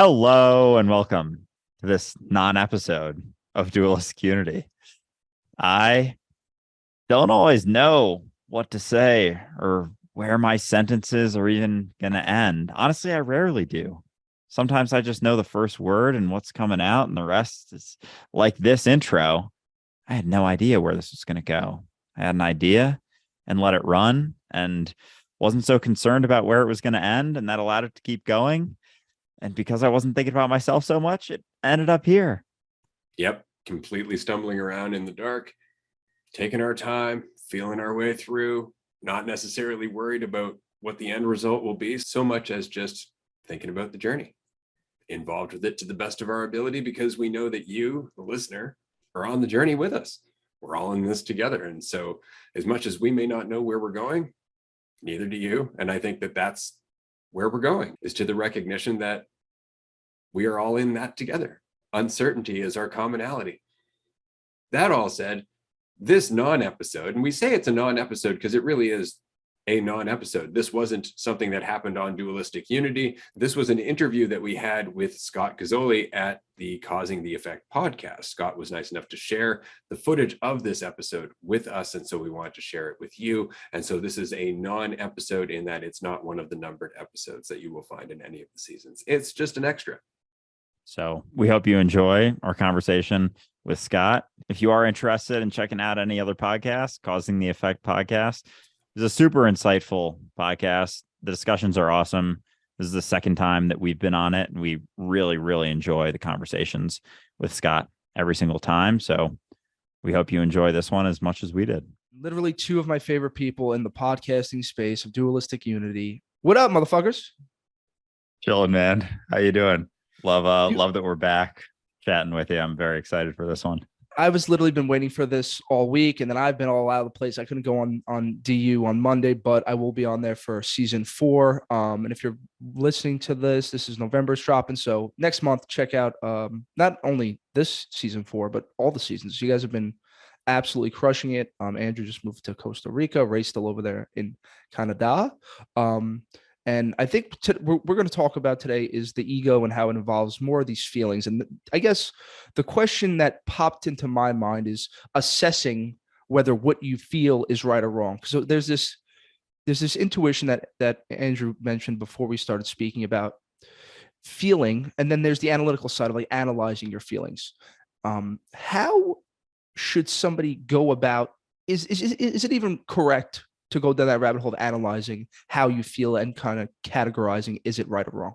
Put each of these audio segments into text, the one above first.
Hello and welcome to this non-episode of Dualistic Unity. I don't always know what to say or where my sentences are even going to end. Honestly, I rarely do. Sometimes I just know the first word and what's coming out, and the rest is like this intro. I had no idea where this was going to go. I had an idea and let it run and wasn't so concerned about where it was going to end, and that allowed it to keep going. And because I wasn't thinking about myself so much, it ended up here. Yep. Completely stumbling around in the dark, taking our time, feeling our way through, not necessarily worried about what the end result will be so much as just thinking about the journey, involved with it to the best of our ability, because we know that you, the listener, are on the journey with us. We're all in this together. And so as much as we may not know where we're going, neither do you. And I think that that's where we're going, is to the recognition that we are all in that together. Uncertainty is our commonality. That all said, this non-episode, and we say it's a non-episode because it really is a non-episode. This wasn't something that happened on Dualistic Unity. This was an interview that we had with Scott Gazolli at the Causing the Effect podcast. Scott was nice enough to share the footage of this episode with us, and so we wanted to share it with you. And so this is a non-episode in that it's not one of the numbered episodes that you will find in any of the seasons. It's just an extra. So we hope you enjoy our conversation with Scott. If you are interested in checking out any other podcasts, Causing the Effect podcast is a super insightful podcast. The discussions are awesome. This is the second time that we've been on it, and we really, really enjoy the conversations with Scott every single time. So we hope you enjoy this one as much as we did. Literally two of my favorite people in the podcasting space of Dualistic Unity. What up, motherfuckers? Chilling, man. How you doing? Love that we're back chatting with you. I'm very excited for this one. I was literally been waiting for this all week, and then I've been all out of the place. I couldn't go on DU on Monday, but I will be on there for season 4. And if you're listening to this is November's dropping. So next month, check out not only this season 4, but all the seasons. You guys have been absolutely crushing it. Andrew just moved to Costa Rica. Ray's still over there in Canada. And I think we're going to talk about today is the ego and how it involves more of these feelings. And I guess the question that popped into my mind is assessing whether what you feel is right or wrong. So there's this intuition that Andrew mentioned before we started speaking about feeling, and then there's the analytical side of like analyzing your feelings. How should somebody go about? Is it even correct to go down that rabbit hole of analyzing how you feel and kind of categorizing, is it right or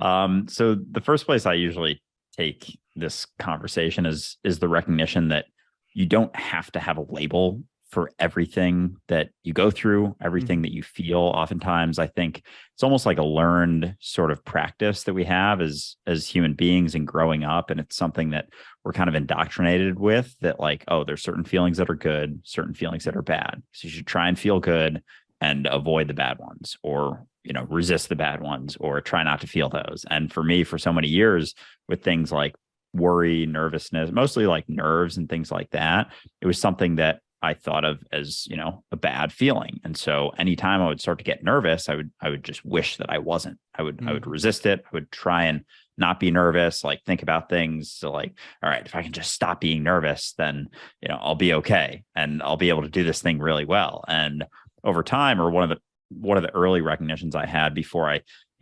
wrong? So the first place I usually take this conversation is the recognition that you don't have to have a label for everything that you go through, everything that you feel. Oftentimes, I think it's almost like a learned sort of practice that we have as human beings and growing up. And it's something that we're kind of indoctrinated with, that like, oh, there's certain feelings that are good, certain feelings that are bad. So you should try and feel good and avoid the bad ones, or, resist the bad ones, or try not to feel those. And for me, for so many years with things like worry, nervousness, mostly like nerves and things like that, it was something that I thought of as, a bad feeling. And so anytime I would start to get nervous, I would just wish that I wasn't. I would resist it. I would try and not be nervous, like think about things. So like, all right, if I can just stop being nervous, then, I'll be okay. And I'll be able to do this thing really well. And over time, or one of the early recognitions I had before I,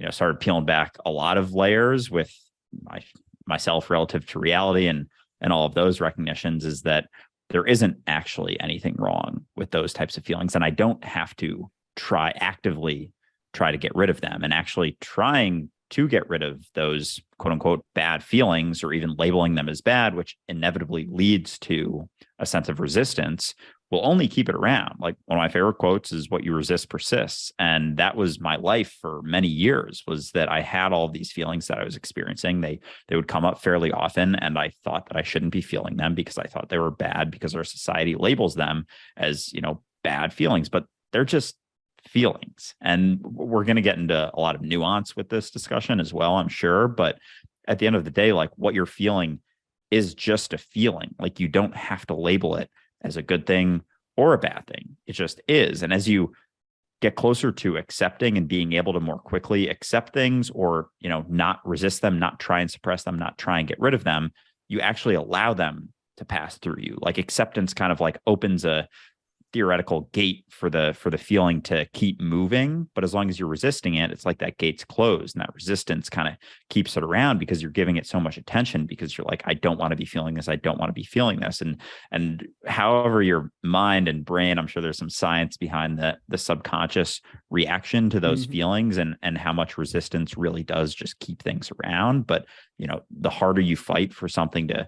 started peeling back a lot of layers with myself relative to reality and all of those recognitions, is that there isn't actually anything wrong with those types of feelings. And I don't have to actively try to get rid of them. And actually trying to get rid of those quote unquote bad feelings, or even labeling them as bad, which inevitably leads to a sense of resistance, will only keep it around. Like one of my favorite quotes is, "What you resist persists." And that was my life for many years, was that I had all these feelings that I was experiencing. They would come up fairly often, and I thought that I shouldn't be feeling them because I thought they were bad, because our society labels them as, bad feelings, but they're just feelings. And we're going to get into a lot of nuance with this discussion as well, I'm sure. But at the end of the day, like, what you're feeling is just a feeling. Like, you don't have to label it as a good thing or a bad thing. It just is. And as you get closer to accepting and being able to more quickly accept things, or, not resist them, not try and suppress them, not try and get rid of them, you actually allow them to pass through you. Like acceptance kind of like opens a theoretical gate for the feeling to keep moving, but as long as you're resisting it, it's like that gate's closed, and that resistance kind of keeps it around because you're giving it so much attention, because you're like, I don't want to be feeling this, I don't want to be feeling this. And however your mind and brain, I'm sure there's some science behind the subconscious reaction to those feelings, and how much resistance really does just keep things around. But the harder you fight for something to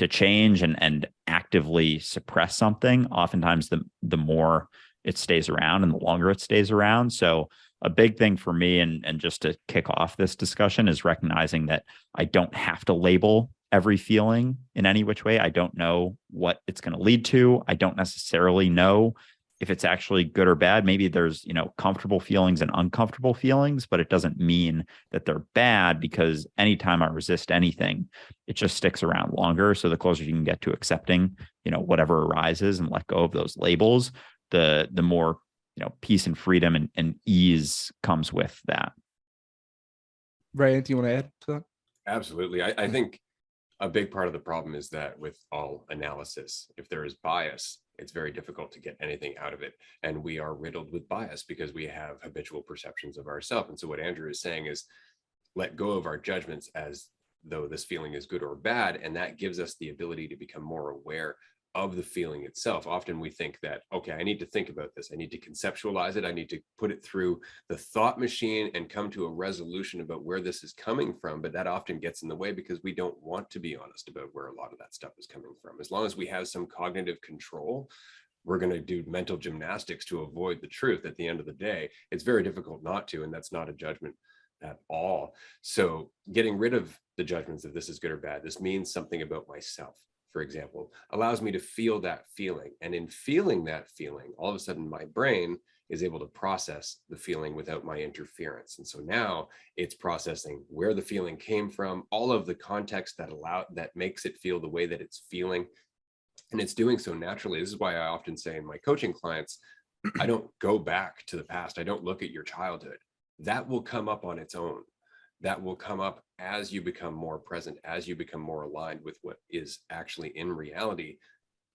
change and actively suppress something, oftentimes the more it stays around and the longer it stays around. So a big thing for me, and just to kick off this discussion, is recognizing that I don't have to label every feeling in any which way. I don't know what it's going to lead to. I don't necessarily know if it's actually good or bad. Maybe there's, comfortable feelings and uncomfortable feelings, but it doesn't mean that they're bad, because anytime I resist anything, it just sticks around longer. So the closer you can get to accepting, whatever arises, and let go of those labels, the more, peace and freedom and ease comes with that. Ray, anything you want to add to that? Absolutely. I think a big part of the problem is that with all analysis, if there is bias, it's very difficult to get anything out of it. And we are riddled with bias because we have habitual perceptions of ourselves. And so what Andrew is saying is, let go of our judgments as though this feeling is good or bad. And that gives us the ability to become more aware of the feeling itself. Often we think that, okay, I need to think about this. I need to conceptualize it. I need to put it through the thought machine and come to a resolution about where this is coming from. But that often gets in the way because we don't want to be honest about where a lot of that stuff is coming from. As long as we have some cognitive control, we're going to do mental gymnastics to avoid the truth. At the end of the day, it's very difficult not to, and that's not a judgment at all. So getting rid of the judgments of this is good or bad, this means something about myself, for example, allows me to feel that feeling. And in feeling that feeling, all of a sudden my brain is able to process the feeling without my interference. And so now it's processing where the feeling came from, all of the context that makes it feel the way that it's feeling. And it's doing so naturally. This is why I often say in my coaching clients, I don't go back to the past. I don't look at your childhood. That will come up on its own. That will come up as you become more present, as you become more aligned with what is actually in reality.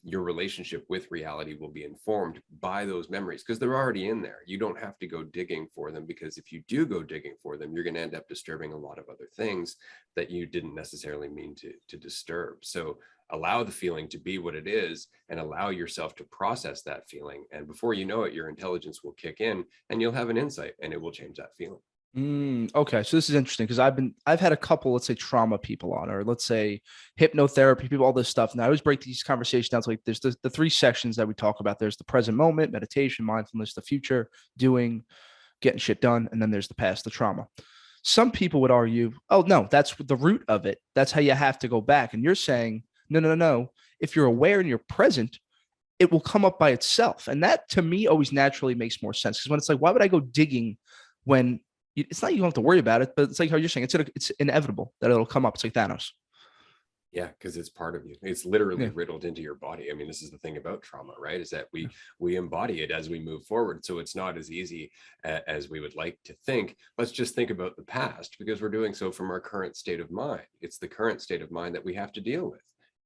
Your relationship with reality will be informed by those memories because they're already in there. You don't have to go digging for them, because if you do go digging for them, you're going to end up disturbing a lot of other things that you didn't necessarily mean to disturb. So allow the feeling to be what it is and allow yourself to process that feeling. And before you know it, your intelligence will kick in and you'll have an insight and it will change that feeling. Okay, so this is interesting because I've had a couple, let's say, trauma people on, or let's say hypnotherapy people, all this stuff. And I always break these conversations down to like there's the three sections that we talk about. There's the present moment, meditation, mindfulness, the future, doing, getting shit done, and then there's the past, the trauma. Some people would argue, oh no, that's the root of it. That's how you have to go back. And you're saying, no. If you're aware and you're present, it will come up by itself. And that to me always naturally makes more sense, because when it's like, why would I go digging when it's not, you don't have to worry about it, but it's like how you're saying, it's inevitable that it'll come up. It's like Thanos. Yeah, because it's part of you. It's literally riddled into your body. I mean, this is the thing about trauma, right? Is that we embody it as we move forward. So it's not as easy as we would like to think. Let's just think about the past, because we're doing so from our current state of mind. It's the current state of mind that we have to deal with.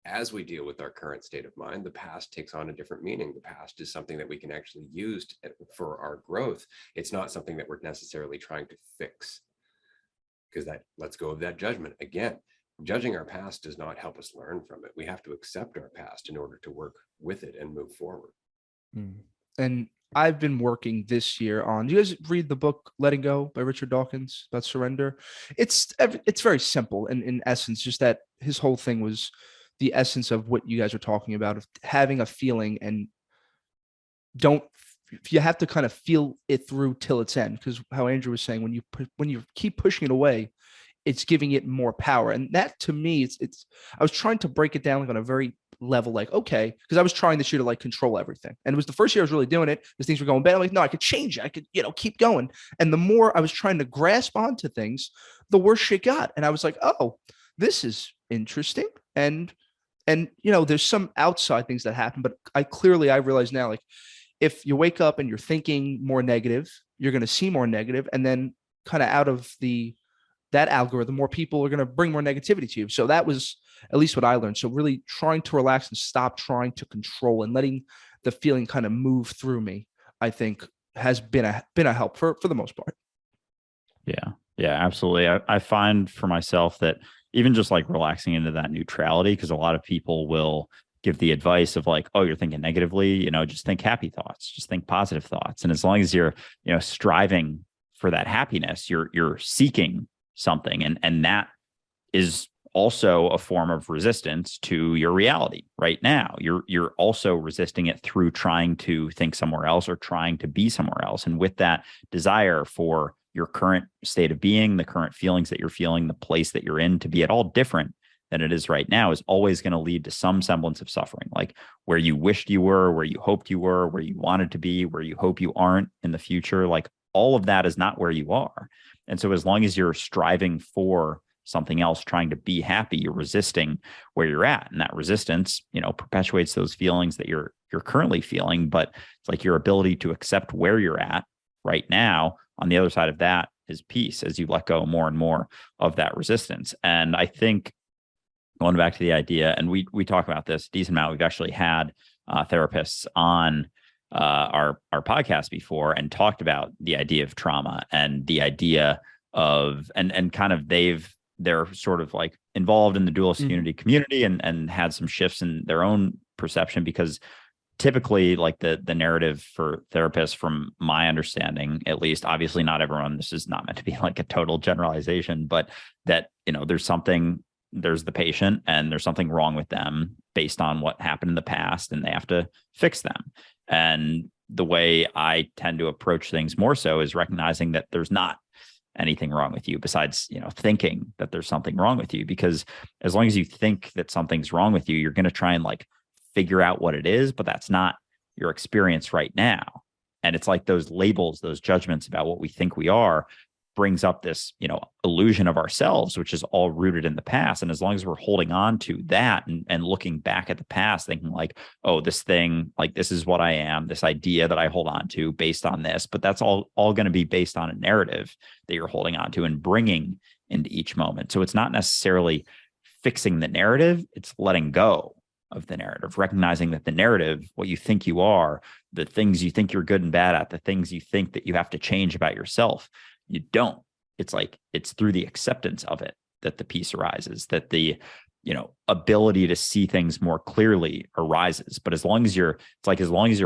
As we deal with our current state of mind, the past takes on a different meaning. The past is something that we can actually use for our growth. It's not something that we're necessarily trying to fix, because that lets go of that judgment. Again, judging our past does not help us learn from it. We have to accept our past in order to work with it and move forward. And I've been working this year on, do you guys read the book Letting Go by Richard Dawkins about surrender? It's very simple. And in essence, just that his whole thing was the essence of what you guys are talking about, of having a feeling and you have to kind of feel it through till its end. Because how Andrew was saying, when you keep pushing it away, it's giving it more power. And that to me, I was trying to break it down like on a very level, like, okay, because I was trying this year to like control everything. And it was the first year I was really doing it because things were going bad. I'm like, no, I could change it. I could, keep going. And the more I was trying to grasp onto things, the worse shit got. And I was like, oh, this is interesting. And there's some outside things that happen, but I realize now, like, if you wake up and you're thinking more negative, you're going to see more negative, and then kind of out of that algorithm, more people are going to bring more negativity to you. So that was at least what I learned. So really trying to relax and stop trying to control and letting the feeling kind of move through me, I think has been a help for the most part. Yeah. Yeah, absolutely. I find for myself that even just like relaxing into that neutrality, because a lot of people will give the advice of like, oh, you're thinking negatively, just think happy thoughts, just think positive thoughts. And as long as you're, striving for that happiness, you're seeking something. And that is also a form of resistance to your reality right now. You're also resisting it through trying to think somewhere else or trying to be somewhere else. And with that desire for your current state of being, the current feelings that you're feeling, the place that you're in to be at all different than it is right now is always going to lead to some semblance of suffering, like where you wished you were, where you hoped you were, where you wanted to be, where you hope you aren't in the future. Like all of that is not where you are. And so as long as you're striving for something else, trying to be happy, you're resisting where you're at. And that resistance, perpetuates those feelings that you're currently feeling. But it's like your ability to accept where you're at right now. On the other side of that is peace as you let go more and more of that resistance. And I think going back to the idea, and we talk about this a decent amount. We've actually had therapists on our podcast before and talked about the idea of trauma and the idea of and kind of they're sort of like involved in the dualistic unity community and had some shifts in their own perception, because typically like the narrative for therapists, from my understanding, at least, obviously not everyone, this is not meant to be like a total generalization, but that, there's the patient and there's something wrong with them based on what happened in the past and they have to fix them. And the way I tend to approach things more so is recognizing that there's not anything wrong with you besides, thinking that there's something wrong with you, because as long as you think that something's wrong with you, you're going to try and like figure out what it is, but that's not your experience right now. And it's like those labels, those judgments about what we think we are brings up this, illusion of ourselves, which is all rooted in the past. And as long as we're holding on to that and looking back at the past, thinking like, oh, this thing, like this is what I am, this idea that I hold on to based on this, but that's all going to be based on a narrative that you're holding on to and bringing into each moment. So it's not necessarily fixing the narrative, it's letting go of the narrative, recognizing that the narrative, what you think you are, the things you think you're good and bad at, the things you think that you have to change about yourself, you don't. It's like, it's through the acceptance of it that the peace arises, that the, ability to see things more clearly arises. But as long as you're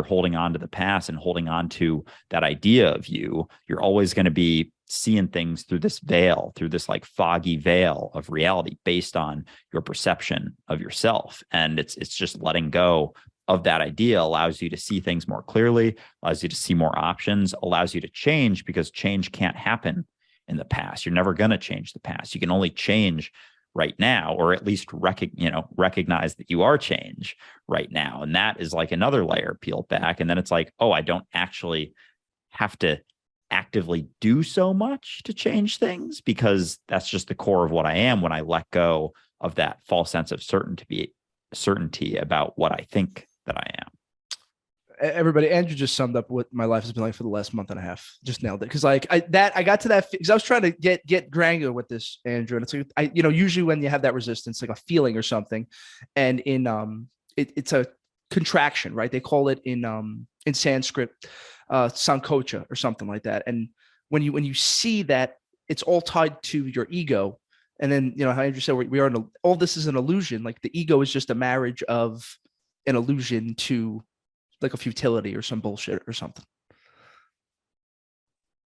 holding on to the past and holding on to that idea of you're always going to be seeing things through this veil, through this like foggy veil of reality based on your perception of yourself. And it's just letting go of that idea allows you to see things more clearly, allows you to see more options, allows you to change, because change can't happen in the past. You're never going to change the past. You can only change right now, or at least recognize that you are change right now. And that is like another layer peeled back. And then it's like, oh, I don't actually have to actively do so much to change things, because that's just the core of what I am when I let go of that false sense of certainty about what I think that I am. Everybody, Andrew just summed up what my life has been like for the last month and a half. Just nailed it. Because like I got to that because I was trying to get granular with this, Andrew. And it's like usually when you have that resistance, like a feeling or something, and in it's a contraction, right? They call it in Sanskrit sankocha or something like that. And when you see that it's all tied to your ego, and then how Andrew said we are all this is an illusion. Like the ego is just a marriage of an illusion to like a futility or some bullshit or something.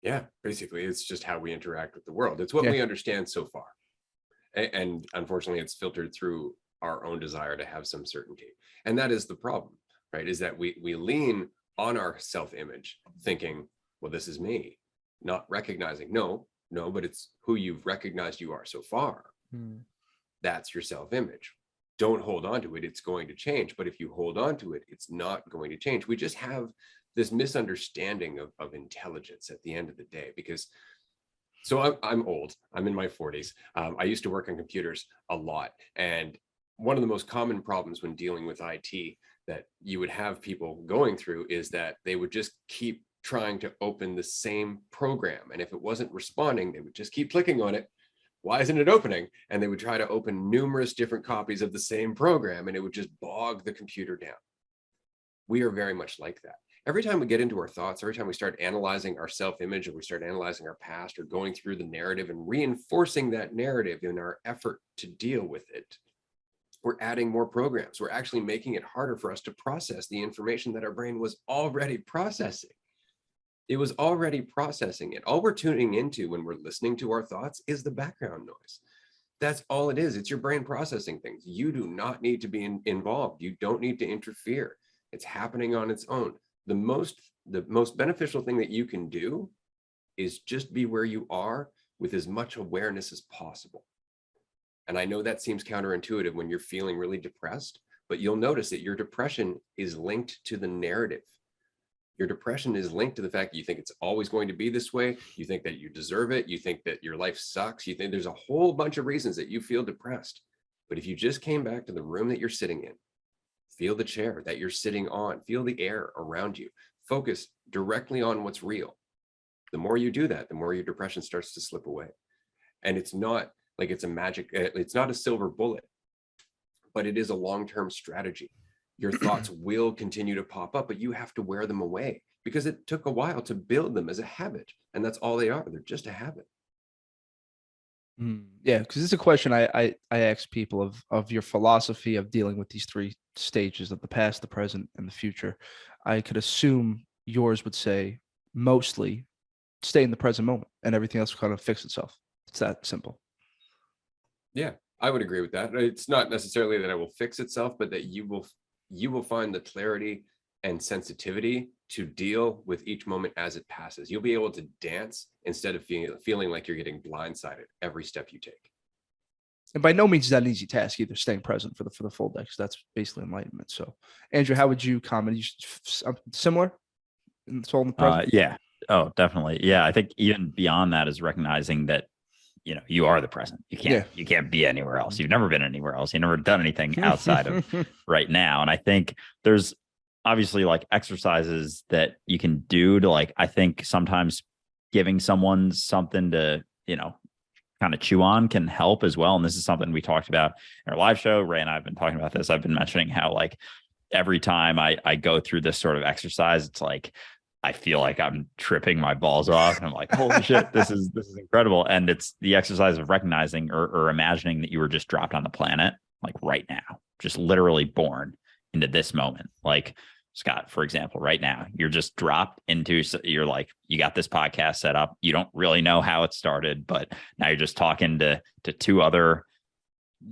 Yeah, basically, it's just how we interact with the world. It's what we understand so far. And unfortunately, it's filtered through our own desire to have some certainty. And that is the problem, right? Is that we lean on our self-image thinking, well, this is me, not recognizing, no, but it's who you've recognized you are so far. That's your self-image. Don't hold on to it. It's going to change. But if you hold on to it, it's not going to change. We just have this misunderstanding of intelligence at the end of the day, because so I'm old. I'm in my 40s. I used to work on computers a lot. And one of the most common problems when dealing with IT that you would have people going through is that they would just keep trying to open the same program. And if it wasn't responding, they would just keep clicking on it. Why isn't it opening? And they would try to open numerous different copies of the same program, and it would just bog the computer down. We are very much like that. Every time we get into our thoughts, every time we start analyzing our self-image, or we start analyzing our past, or going through the narrative and reinforcing that narrative in our effort to deal with it, we're adding more programs. We're actually making it harder for us to process the information that our brain was already processing. It was already processing it. All we're tuning into when we're listening to our thoughts is the background noise. That's all it is. It's your brain processing things. You do not need to be involved. You don't need to interfere. It's happening on its own. The most beneficial thing that you can do is just be where you are with as much awareness as possible. And I know that seems counterintuitive when you're feeling really depressed, but you'll notice that your depression is linked to the narrative. Your depression is linked to the fact that you think it's always going to be this way. You think that you deserve it. You think that your life sucks. You think there's a whole bunch of reasons that you feel depressed. But if you just came back to the room that you're sitting in, feel the chair that you're sitting on, feel the air around you, focus directly on what's real. The more you do that, the more your depression starts to slip away. And it's not like it's a magic, it's not a silver bullet, but it is a long-term strategy. Your thoughts will continue to pop up, but you have to wear them away because it took a while to build them as a habit. And that's all they are. They're just a habit. Yeah, because it's a question I ask people of your philosophy of dealing with these three stages of the past, the present, and the future. I could assume yours would say mostly stay in the present moment and everything else will kind of fix itself. It's that simple. Yeah, I would agree with that. It's not necessarily that it will fix itself, but that you will find the clarity and sensitivity to deal with each moment as it passes. You'll be able to dance instead of feeling like you're getting blindsided every step you take. And by no means is that an easy task, either staying present for the full day, because that's basically enlightenment. So, Andrew, how would you comment? Similar? It's all in the present? Yeah. Oh, definitely. Yeah. I think even beyond that is recognizing that, you are the present. You can't be anywhere else. You've never been anywhere else. You've never done anything outside of right now. And I think there's obviously like exercises that you can do to I think sometimes giving someone something to, kind of chew on can help as well. And this is something we talked about in our live show. Ray and I have been talking about this. I've been mentioning how every time I go through this sort of exercise, it's I feel like I'm tripping my balls off. And I'm like, holy shit, this is incredible. And it's the exercise of recognizing or imagining that you were just dropped on the planet, right now, just literally born into this moment. Like Scott, for example, right now, you're just dropped into, you got this podcast set up. You don't really know how it started, but now you're just talking to two other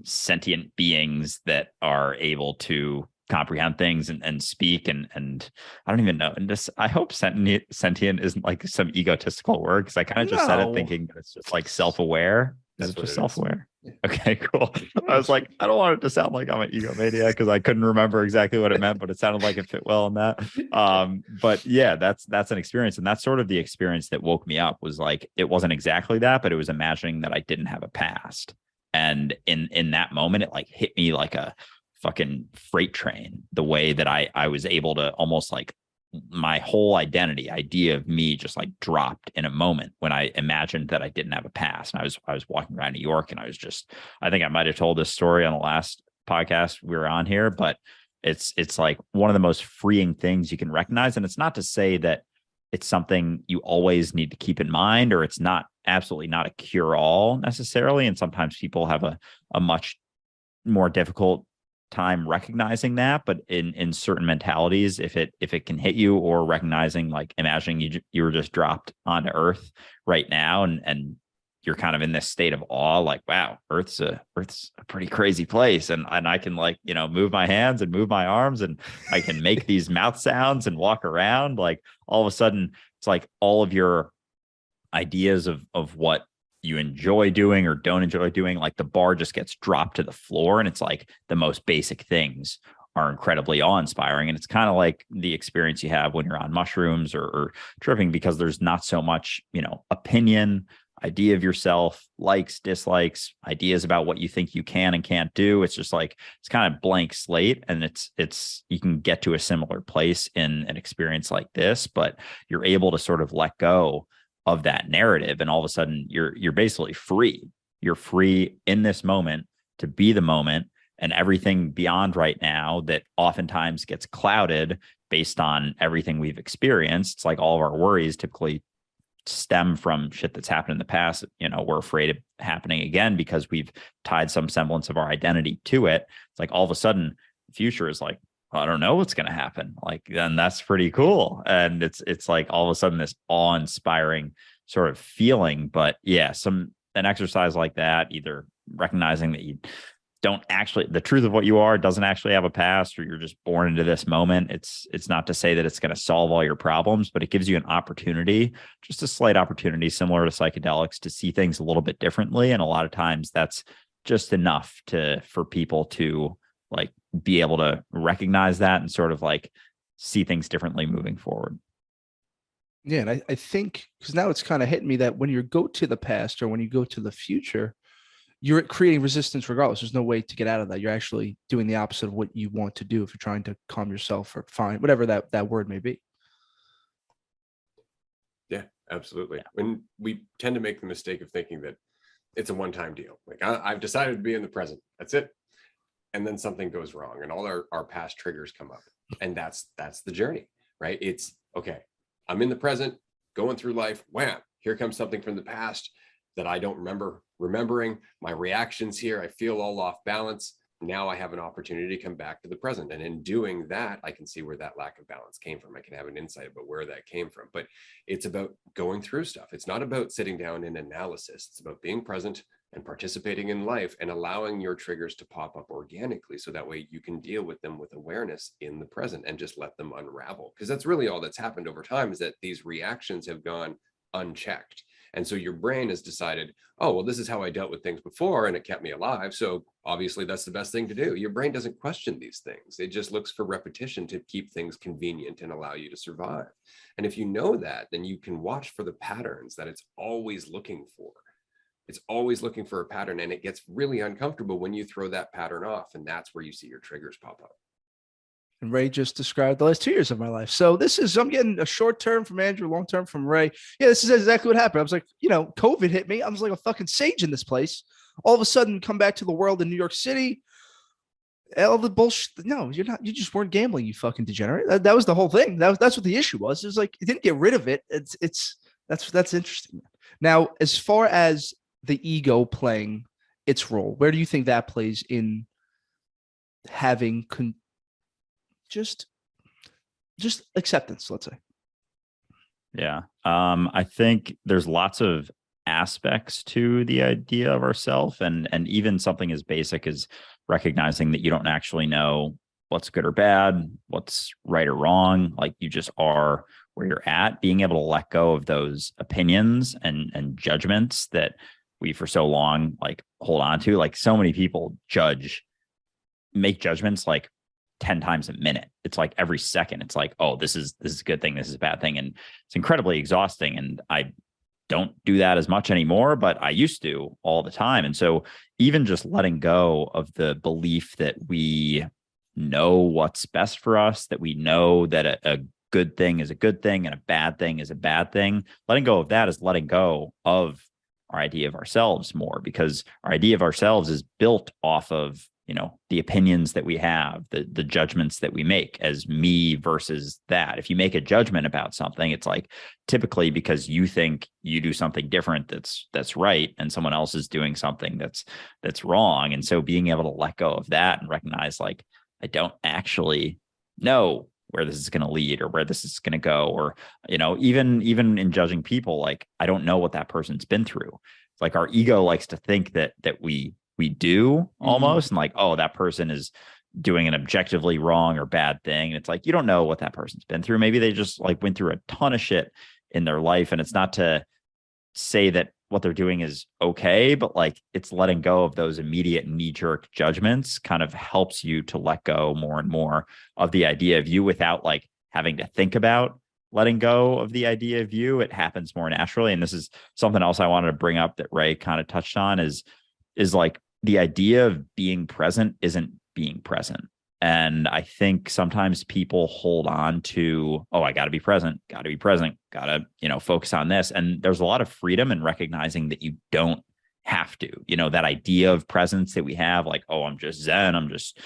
sentient beings that are able to comprehend things and speak and I don't even know. And I hope sentient isn't some egotistical word, because I kind of just said it thinking that it's just self-aware. Is it just self-aware? Okay, cool. I was like, I don't want it to sound like I'm an egomaniac because I couldn't remember exactly what it meant, but it sounded like it fit well in that. But yeah, that's an experience. And that's sort of the experience that woke me up, was it wasn't exactly that, but it was imagining that I didn't have a past. And in that moment, it hit me like a fucking freight train, the way that I was able to almost my whole idea of me just dropped in a moment when I imagined that I didn't have a past. And I was walking around New York, and I think I might have told this story on the last podcast we were on here, but it's one of the most freeing things you can recognize. And it's not to say that it's something you always need to keep in mind, or it's not absolutely not a cure-all necessarily. And sometimes people have a much more difficult time recognizing that, but in certain mentalities, if it can hit you, or recognizing imagining you were just dropped onto Earth right now, and you're kind of in this state of awe, wow, Earth's a pretty crazy place, and I can move my hands and move my arms, and I can make these mouth sounds and walk around. All of a sudden, it's all of your ideas of what you enjoy doing or don't enjoy doing, the bar just gets dropped to the floor, and it's the most basic things are incredibly awe-inspiring. And it's kind of like the experience you have when you're on mushrooms or tripping, because there's not so much, opinion. idea of yourself, likes, dislikes, ideas about what you think you can and can't do. It's just like, it's kind of blank slate. And it's, you can get to a similar place in an experience like this, but you're able to sort of let go of that narrative. And all of a sudden you're basically free. You're free in this moment to be the moment, and everything beyond right now that oftentimes gets clouded based on everything we've experienced. It's like all of our worries typically stem from shit that's happened in the past. We're afraid of happening again because we've tied some semblance of our identity to it. It's like all of a sudden the future is like, I don't know what's going to happen. Like, then that's pretty cool. And it's like all of a sudden this awe-inspiring sort of feeling. But yeah, an exercise like that, either recognizing that you don't actually, the truth of what you are doesn't actually have a past, or you're just born into this moment. It's not to say that it's going to solve all your problems, but it gives you an opportunity, just a slight opportunity, similar to psychedelics, to see things a little bit differently. And a lot of times that's just enough for people to like be able to recognize that and sort of like see things differently moving forward. Yeah. And I think, because now it's kind of hitting me that when you go to the past or when you go to the future, you're creating resistance regardless. There's no way to get out of that. You're actually doing the opposite of what you want to do if you're trying to calm yourself or find whatever that word may be. Yeah, absolutely. When we tend to make the mistake of thinking that it's a one-time deal. Like I've decided to be in the present. That's it. And then something goes wrong and all our past triggers come up. And that's the journey, right? It's okay. I'm in the present, going through life. Wham, here comes something from the past that I don't remembering my reactions here. I feel all off balance. Now I have an opportunity to come back to the present. And in doing that, I can see where that lack of balance came from. I can have an insight about where that came from. But it's about going through stuff. It's not about sitting down in analysis. It's about being present and participating in life and allowing your triggers to pop up organically. So that way you can deal with them with awareness in the present and just let them unravel. Because that's really all that's happened over time, is that these reactions have gone unchecked. And so your brain has decided, oh, well, this is how I dealt with things before and it kept me alive. So obviously that's the best thing to do. Your brain doesn't question these things. It just looks for repetition to keep things convenient and allow you to survive. And if you know that, then you can watch for the patterns that it's always looking for. It's always looking for a pattern, and it gets really uncomfortable when you throw that pattern off. And that's where you see your triggers pop up. And Ray just described the last 2 years of my life. So I'm getting a short term from Andrew, long term from Ray. Yeah, this is exactly what happened. I was like, COVID hit me. I was like a fucking sage in this place. All of a sudden, come back to the world in New York City. All the bullshit. No, you're not. You just weren't gambling, you fucking degenerate. That was the whole thing. That's what the issue was. It was like, it didn't get rid of it. That's interesting. Now, as far as the ego playing its role, where do you think that plays in having just acceptance, let's say? Yeah. I think there's lots of aspects to the idea of ourself, and even something as basic as recognizing that you don't actually know what's good or bad, what's right or wrong. Like, you just are where you're at. Being able to let go of those opinions and judgments that we for so long like hold on to. Like, so many people make judgments like 10 times a minute. It's like every second. It's like, oh, this is a good thing, this is a bad thing. And it's incredibly exhausting. And I don't do that as much anymore, but I used to all the time. And so even just letting go of the belief that we know what's best for us, that we know that a good thing is a good thing and a bad thing is a bad thing, letting go of that is letting go of our idea of ourselves more, because our idea of ourselves is built off of the opinions that we have, the judgments that we make as me versus that. If you make a judgment about something, it's like typically because you think you do something different that's right, and someone else is doing something that's wrong. And so being able to let go of that and recognize, like, I don't actually know where this is going to lead or where this is going to go, or even in judging people, like, I don't know what that person's been through. It's like our ego likes to think that we do almost, and like, oh, that person is doing an objectively wrong or bad thing. And it's like, you don't know what that person's been through. Maybe they just like went through a ton of shit in their life. And it's not to say that what they're doing is okay, but like, it's letting go of those immediate knee-jerk judgments kind of helps you to let go more and more of the idea of you without like having to think about letting go of the idea of you, it happens more naturally. And this is something else I wanted to bring up that Ray kind of touched on is like the idea of being present isn't being present. And I think sometimes people hold on to, oh, I got to be present, got to, focus on this. And there's a lot of freedom in recognizing that you don't have to, that idea of presence that we have, like, oh, I'm just Zen, I'm just,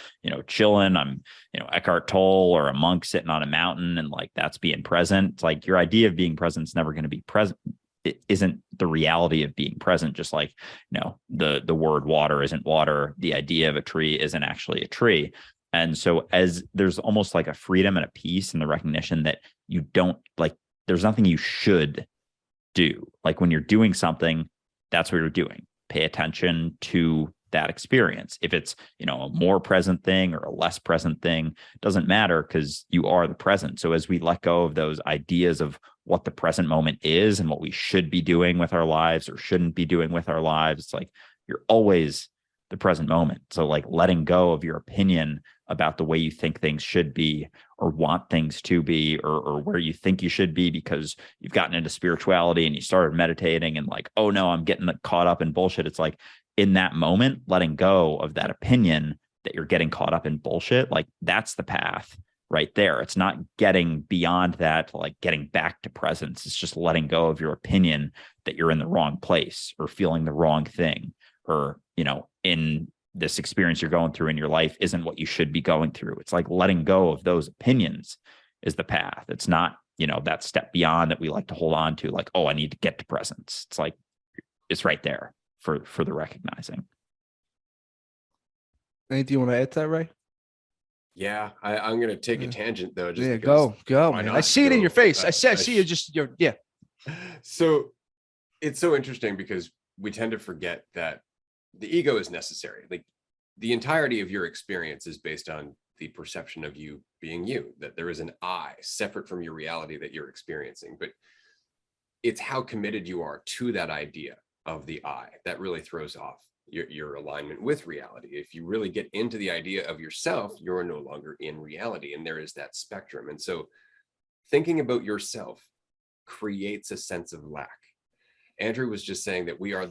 chilling, I'm, Eckhart Tolle or a monk sitting on a mountain, and like, that's being present. It's like your idea of being present is never going to be present. It isn't the reality of being present. Just like, the word water isn't water. The idea of a tree isn't actually a tree. And so as there's almost like a freedom and a peace in the recognition that you don't, like, there's nothing you should do. Like when you're doing something, that's what you're doing. Pay attention to that experience. If it's, a more present thing or a less present thing, doesn't matter, because you are the present. So as we let go of those ideas of what the present moment is and what we should be doing with our lives or shouldn't be doing with our lives, it's like you're always the present moment. So like letting go of your opinion about the way you think things should be or want things to be, or where you think you should be because you've gotten into spirituality and you started meditating and like, oh no, I'm getting caught up in bullshit. It's like in that moment, letting go of that opinion that you're getting caught up in bullshit, like that's the path right there. It's not getting beyond that, like getting back to presence. It's just letting go of your opinion that you're in the wrong place or feeling the wrong thing, or, in this experience you're going through in your life isn't what you should be going through. It's like letting go of those opinions is the path. It's not, that step beyond that we like to hold on to, like, oh, I need to get to presence. It's like, it's right there for the recognizing. Anything you want to add to that, Ray? Yeah, I'm going to take a tangent though. Just go, man. I see it in your face. I see you yeah. So it's so interesting because we tend to forget that the ego is necessary. Like the entirety of your experience is based on the perception of you being you, that there is an I separate from your reality that you're experiencing. But it's how committed you are to that idea of the I that really throws off your alignment with reality. If you really get into the idea of yourself, you're no longer in reality. And there is that spectrum. And so thinking about yourself creates a sense of lack. Andrew was just saying that we are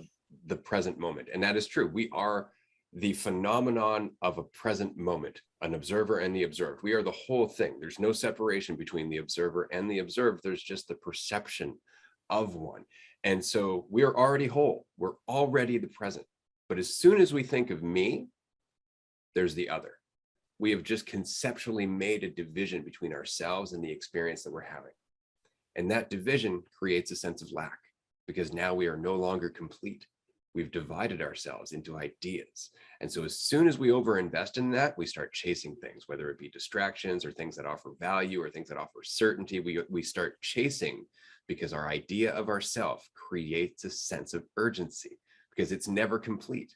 the present moment. And that is true. We are the phenomenon of a present moment, an observer and the observed. We are the whole thing. There's no separation between the observer and the observed. There's just the perception of one. And so we are already whole. We're already the present. But as soon as we think of me, there's the other. We have just conceptually made a division between ourselves and the experience that we're having. And that division creates a sense of lack, because now we are no longer complete. We've divided ourselves into ideas. And so as soon as we overinvest in that, we start chasing things, whether it be distractions or things that offer value or things that offer certainty. We start chasing because our idea of ourself creates a sense of urgency, because it's never complete.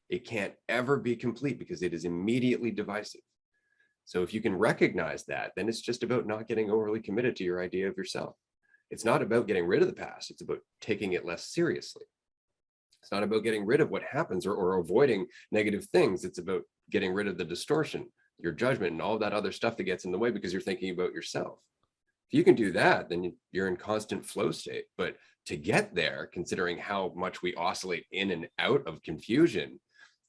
It can't ever be complete because it is immediately divisive. So if you can recognize that, then it's just about not getting overly committed to your idea of yourself. It's not about getting rid of the past. It's about taking it less seriously. It's not about getting rid of what happens or avoiding negative things. It's about getting rid of the distortion, your judgment, and all that other stuff that gets in the way because you're thinking about yourself. If you can do that, then you're in constant flow state. But to get there, considering how much we oscillate in and out of confusion,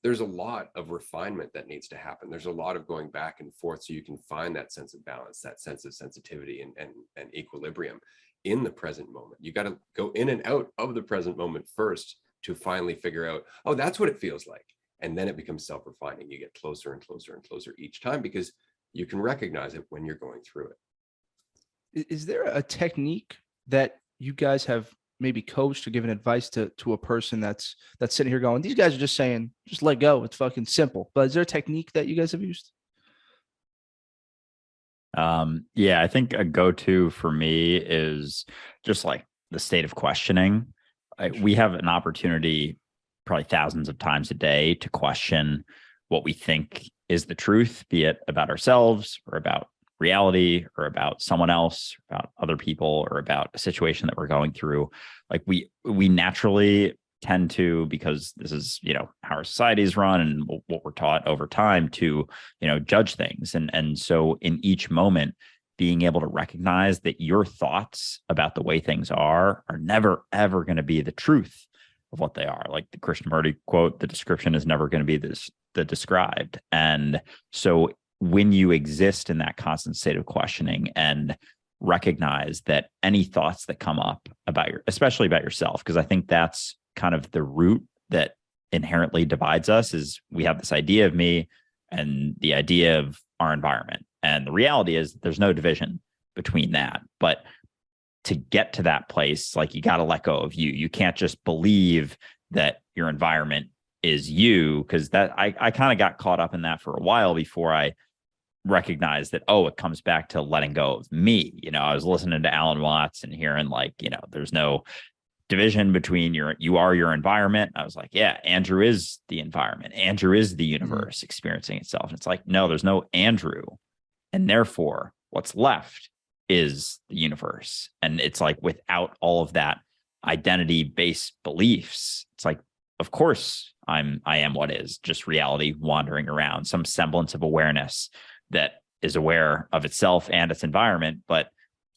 there's a lot of refinement that needs to happen. There's a lot of going back and forth so you can find that sense of balance, that sense of sensitivity and equilibrium in the present moment. You got to go in and out of the present moment first to finally figure out, oh, that's what it feels like. And then it becomes self-refining. You get closer and closer and closer each time because you can recognize it when you're going through it. Is there a technique that you guys have maybe coached or given advice to a person that's sitting here going, these guys are just saying, just let go. It's fucking simple. But is there a technique that you guys have used? Yeah, I think a go-to for me is just like the state of questioning. We have an opportunity probably thousands of times a day to question what we think is the truth, be it about ourselves or about reality or about someone else, about other people, or about a situation that we're going through. Like we naturally tend to, because this is, how our societies run and what we're taught over time to, judge things. And so in each moment, being able to recognize that your thoughts about the way things are never, ever going to be the truth of what they are. Like the Krishnamurti quote, the description is never going to be the described. And so when you exist in that constant state of questioning and recognize that any thoughts that come up about especially about yourself, because I think that's kind of the root that inherently divides us, is we have this idea of me and the idea of our environment. And the reality is there's no division between that. But to get to that place, like, you got to let go of you. You can't just believe that your environment is you, because that I kind of got caught up in that for a while before I recognized that, oh, it comes back to letting go of me. I was listening to Alan Watts and hearing like, there's no division between you are your environment. I was like, yeah, Andrew is the environment. Andrew is the universe experiencing itself. And it's like, no, there's no Andrew. And therefore, what's left is the universe. And it's like, without all of that identity-based beliefs, it's like, of course, I am what is, just reality wandering around, some semblance of awareness that is aware of itself and its environment. But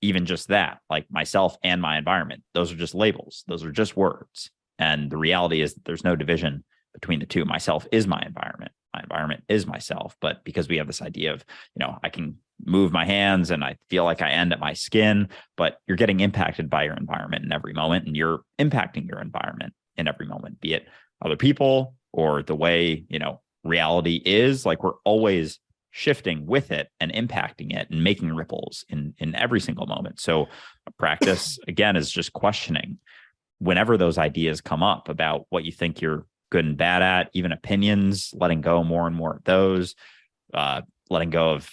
even just that, like myself and my environment, those are just labels. Those are just words. And the reality is that there's no division between the two. Myself is my environment. My environment is myself. But because we have this idea of, I can move my hands and I feel like I end at my skin, but you're getting impacted by your environment in every moment, and you're impacting your environment in every moment, be it other people or the way, reality is. Like, we're always shifting with it and impacting it and making ripples in every single moment. So a practice, again, is just questioning whenever those ideas come up about what you think you're good and bad at, even opinions, letting go more and more of those, letting go of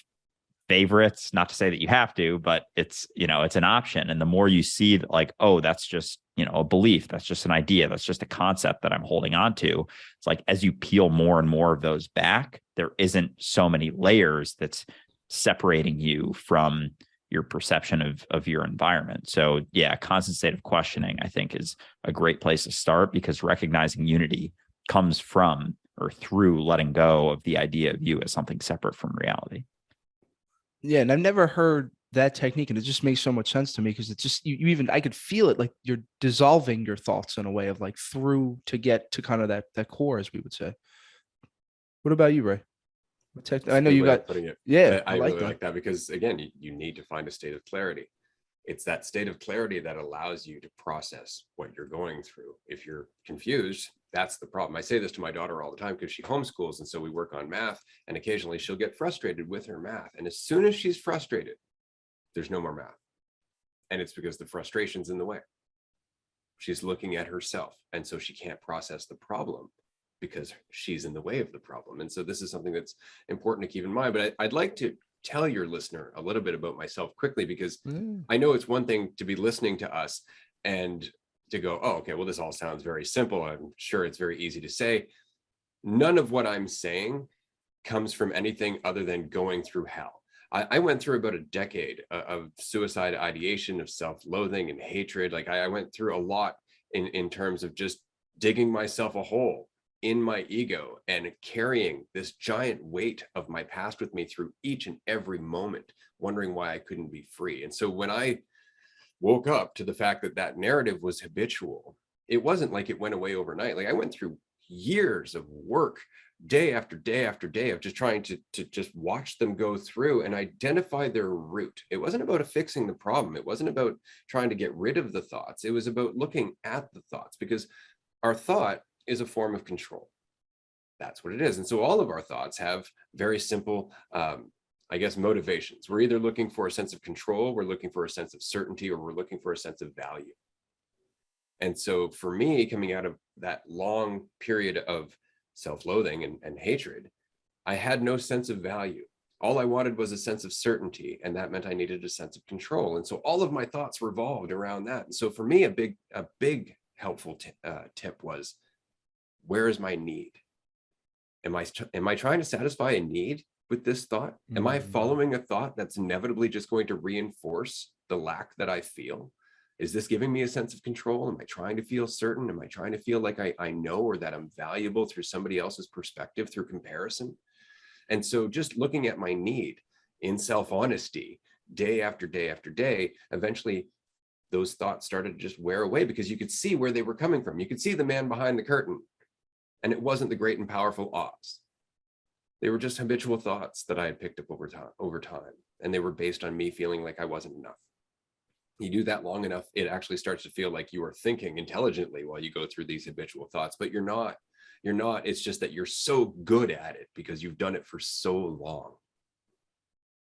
favorites. Not to say that you have to, but it's an option. And the more you see that, like, oh, that's just, a belief, that's just an idea, that's just a concept that I'm holding on to. It's like, as you peel more and more of those back, there isn't so many layers that's separating you from your perception of your environment. So yeah, a constant state of questioning, I think, is a great place to start, because recognizing unity comes from or through letting go of the idea of you as something separate from reality. Yeah, and I've never heard that technique, and it just makes so much sense to me, because it's just you even I could feel it, like you're dissolving your thoughts in a way of like through to get to kind of that core, as we would say. What about you, Ray? I know you got putting it. Yeah, I like really that. like that, because again, you need to find a state of clarity. It's that state of clarity that allows you to process what you're going through. If you're confused, that's the problem. I say this to my daughter all the time because she homeschools, and so we work on math, and occasionally she'll get frustrated with her math. And as soon as she's frustrated, there's no more math. And it's because the frustration's in the way. She's looking at herself, and so she can't process the problem because she's in the way of the problem. And so this is something that's important to keep in mind. But I'd like to tell your listener a little bit about myself quickly, because I know it's one thing to be listening to us and to go, oh, okay, well, this all sounds very simple. I'm sure it's very easy to say. None of what I'm saying comes from anything other than going through hell. I went through about a decade of suicide ideation, of self-loathing and hatred. Like, I went through a lot in terms of just digging myself a hole in my ego and carrying this giant weight of my past with me through each and every moment, wondering why I couldn't be free. And so when I woke up to the fact that that narrative was habitual, it wasn't like it went away overnight. Like, I went through years of work, day after day after day, of just trying to just watch them go through and identify their root. It wasn't about fixing the problem. It wasn't about trying to get rid of the thoughts. It was about looking at the thoughts, because our thought is a form of control. That's what it is. And so all of our thoughts have very simple, I guess, motivations. We're either looking for a sense of control, we're looking for a sense of certainty, or we're looking for a sense of value. And so for me, coming out of that long period of self-loathing and hatred, I had no sense of value. All I wanted was a sense of certainty, and that meant I needed a sense of control. And so all of my thoughts revolved around that. And so for me, a big helpful tip was, where is my need? Am I trying to satisfy a need with this thought? Am I following a thought that's inevitably just going to reinforce the lack that I feel? Is this giving me a sense of control? Am I trying to feel certain? Am I trying to feel like I know, or that I'm valuable through somebody else's perspective, through comparison? And so just looking at my need in self-honesty day after day after day, eventually those thoughts started to just wear away because you could see where they were coming from. You could see the man behind the curtain, and it wasn't the great and powerful Oz. They were just habitual thoughts that I had picked up over time, and they were based on me feeling like I wasn't enough. You do that long enough, it actually starts to feel like you are thinking intelligently while you go through these habitual thoughts, but you're not. You're not. It's just that you're so good at it because you've done it for so long.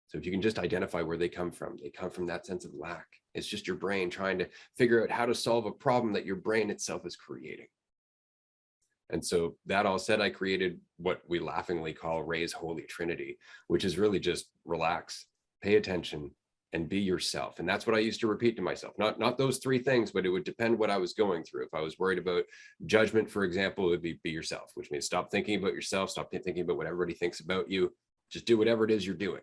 So if you can just identify where they come from that sense of lack. It's just your brain trying to figure out how to solve a problem that your brain itself is creating. And so that all said, I created what we laughingly call Ray's Holy Trinity, which is really just relax, pay attention, and be yourself. And that's what I used to repeat to myself. Not those three things, but it would depend what I was going through. If I was worried about judgment, for example, it would be yourself, which means stop thinking about yourself, stop thinking about what everybody thinks about you. Just do whatever it is you're doing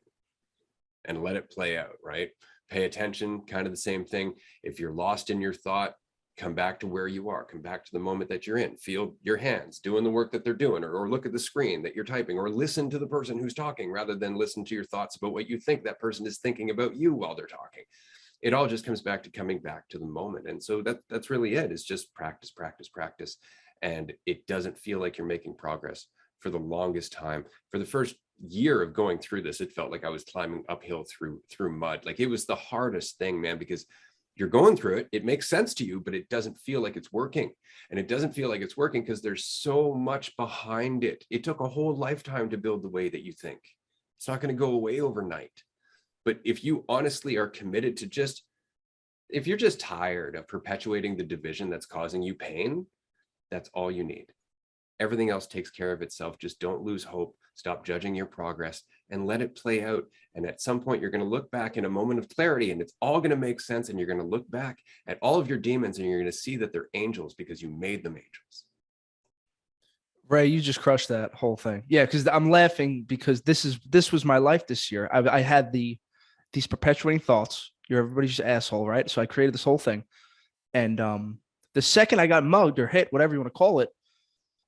and let it play out, right? Pay attention, kind of the same thing. If you're lost in your thought, come back to where you are, come back to the moment that you're in, feel your hands doing the work that they're doing, or look at the screen that you're typing, or listen to the person who's talking rather than listen to your thoughts about what you think that person is thinking about you while they're talking. It all just comes back to coming back to the moment. And so that's really it. It's just practice, practice, practice. And it doesn't feel like you're making progress for the longest time. For the first year of going through this, it felt like I was climbing uphill through mud. Like it was the hardest thing, man, because you're going through it. It makes sense to you, but it doesn't feel like it's working. And it doesn't feel like it's working because there's so much behind it. It took a whole lifetime to build the way that you think. It's not going to go away overnight. But if you honestly are committed to if you're just tired of perpetuating the division that's causing you pain, that's all you need. Everything else takes care of itself. Just don't lose hope. Stop judging your progress and let it play out. And at some point, you're going to look back in a moment of clarity and it's all going to make sense. And you're going to look back at all of your demons and you're going to see that they're angels because you made them angels. Ray, you just crushed that whole thing. Yeah, because I'm laughing because this was my life this year. I had these perpetuating thoughts. You're everybody's asshole, right? So I created this whole thing. And the second I got mugged or hit, whatever you want to call it,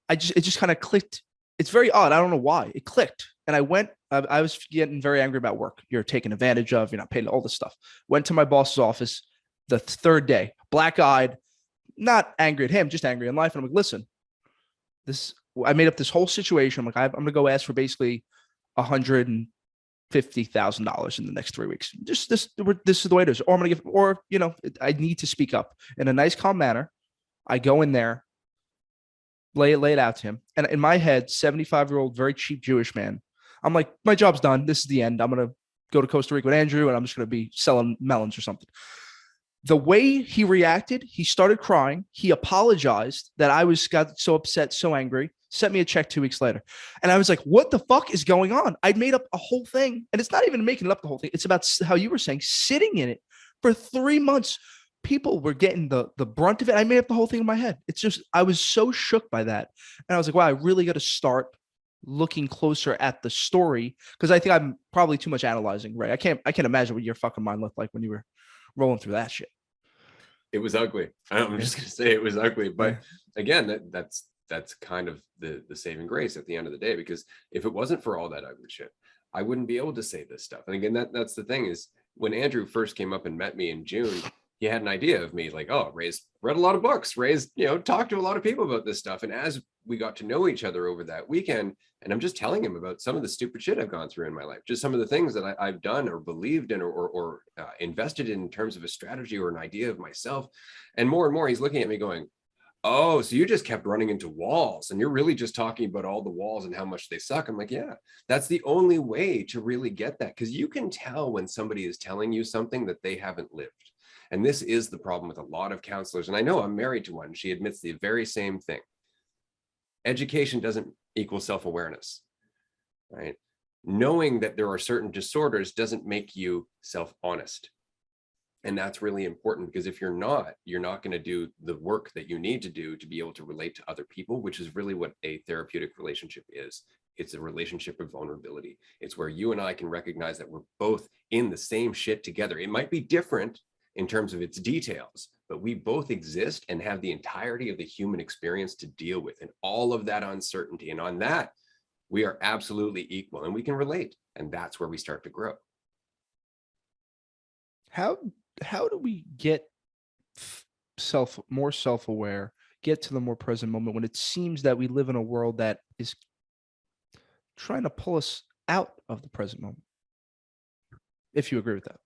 it just kind of clicked. It's very odd. I don't know why. It clicked. And I was getting very angry about work. You're taken advantage of, you're not paid, all this stuff. Went to my boss's office the third day, black-eyed, not angry at him, just angry in life. And I'm like, listen, I made up this whole situation. I'm like, I'm going to go ask for basically $150,000 in the next 3 weeks. This is the way it is. Or I'm going to I need to speak up in a nice, calm manner. I go in there, lay it out to him. And in my head, 75-year-old, very cheap Jewish man, I'm like, my job's done. This is the end. I'm going to go to Costa Rica with Andrew and I'm just going to be selling melons or something. The way he reacted, he started crying. He apologized that got so upset, so angry, sent me a check 2 weeks later. And I was like, what the fuck is going on? I'd made up a whole thing. And it's not even making up the whole thing. It's about how you were saying, sitting in it for 3 months. People were getting the brunt of it. I made up the whole thing in my head. It's just, I was so shook by that. And I was like, wow, I really got to start looking closer at the story. Cause I think I'm probably too much analyzing, right? I can't imagine what your fucking mind looked like when you were rolling through that shit. It was ugly. I'm just going to say it was ugly. But again, that's kind of the saving grace at the end of the day, because if it wasn't for all that ugly shit, I wouldn't be able to say this stuff. And again, that's the thing is when Andrew first came up and met me in June, he had an idea of me like, oh, Ray's read a lot of books. Ray's, talked to a lot of people about this stuff. And as we got to know each other over that weekend, and I'm just telling him about some of the stupid shit I've gone through in my life, just some of the things that I've done or believed in or invested in terms of a strategy or an idea of myself. And more, he's looking at me going, oh, so you just kept running into walls and you're really just talking about all the walls and how much they suck. I'm like, yeah, that's the only way to really get that. Because you can tell when somebody is telling you something that they haven't lived. And this is the problem with a lot of counselors. And I know I'm married to one. She admits the very same thing. Education doesn't equal self-awareness, right? Knowing that there are certain disorders doesn't make you self-honest. And that's really important because if you're not going to do the work that you need to do to be able to relate to other people, which is really what a therapeutic relationship is. It's a relationship of vulnerability. It's where you and I can recognize that we're both in the same shit together. It might be different in terms of its details, but we both exist and have the entirety of the human experience to deal with and all of that uncertainty. And on that, we are absolutely equal and we can relate. And that's where we start to grow. How do we get more self-aware, get to the more present moment when it seems that we live in a world that is trying to pull us out of the present moment? If you agree with that.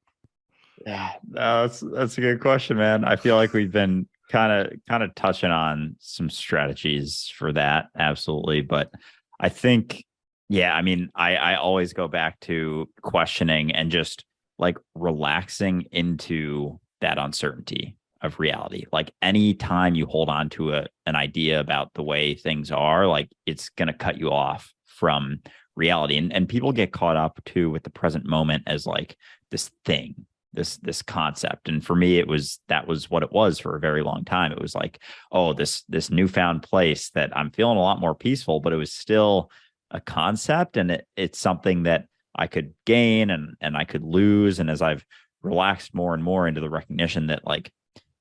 Yeah, no, that's a good question, man. I feel like we've been kind of touching on some strategies for that, absolutely. But I think, yeah, I mean, I always go back to questioning and just like relaxing into that uncertainty of reality. Like any time you hold on to an idea about the way things are, like it's gonna cut you off from reality. And people get caught up too with the present moment as like this thing, this concept. And for me, that was what it was for a very long time. It was like, oh, this newfound place that I'm feeling a lot more peaceful, but it was still a concept, and it's something that I could gain and I could lose. And as I've relaxed more and more into the recognition that like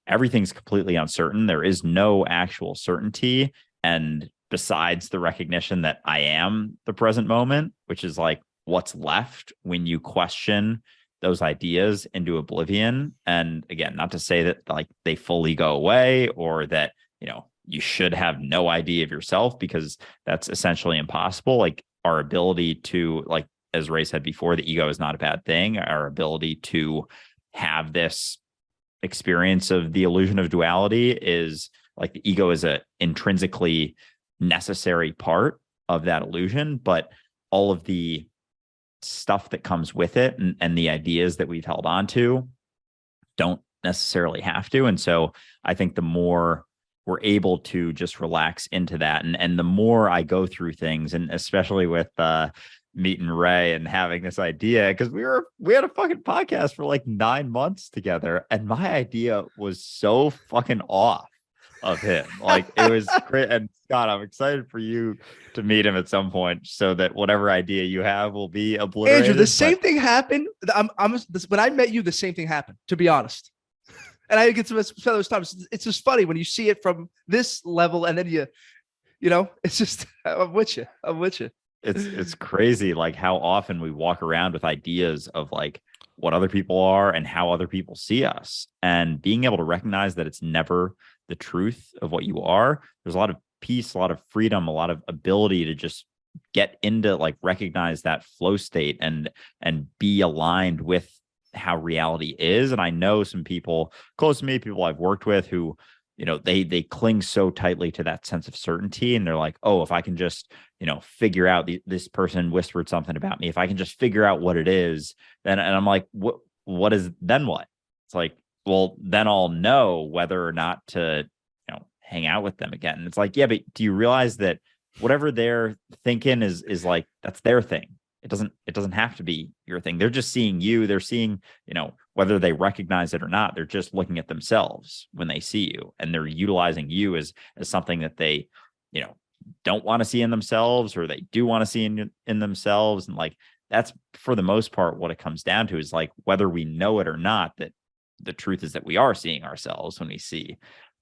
everything's completely uncertain, there is no actual certainty. And besides the recognition that I am the present moment, which is like what's left when you question those ideas into oblivion. And again, not to say that like they fully go away or that, you should have no idea of yourself, because that's essentially impossible. Like our ability to, like, as Ray said before, the ego is not a bad thing. Our ability to have this experience of the illusion of duality is like the ego is a intrinsically necessary part of that illusion, but all of the stuff that comes with it and the ideas that we've held on to don't necessarily have to. And so I think the more we're able to just relax into that, and the more I go through things, and especially with meeting Ray and having this idea, because we had a fucking podcast for like 9 months together, and my idea was so fucking off of him. Like it was great. And Scott, I'm excited for you to meet him at some point so that whatever idea you have will be obliterated. Andrew, the same thing happened. When I met you, the same thing happened, to be honest. And I get some other stuff. It's just funny when you see it from this level, and then it's just, I'm with you. It's crazy, like how often we walk around with ideas of like what other people are and how other people see us, and being able to recognize that it's never the truth of what you are. There's a lot of peace, a lot of freedom, a lot of ability to just get into like recognize that flow state and be aligned with how reality is. And I know some people close to me, people I've worked with, who they cling so tightly to that sense of certainty, and they're like, oh, if I can just figure out this person whispered something about me, if I can just figure out what it is, then. And I'm like, what is then what? It's like, well, then I'll know whether or not to hang out with them again. And it's like, yeah, but do you realize that whatever they're thinking is like, that's their thing. It doesn't have to be your thing. They're just seeing you. They're seeing, whether they recognize it or not, they're just looking at themselves when they see you, and they're utilizing you as something that they, don't want to see in themselves, or they do want to see in themselves. And like, that's for the most part what it comes down to, is like, whether we know it or not, that the truth is that we are seeing ourselves when we see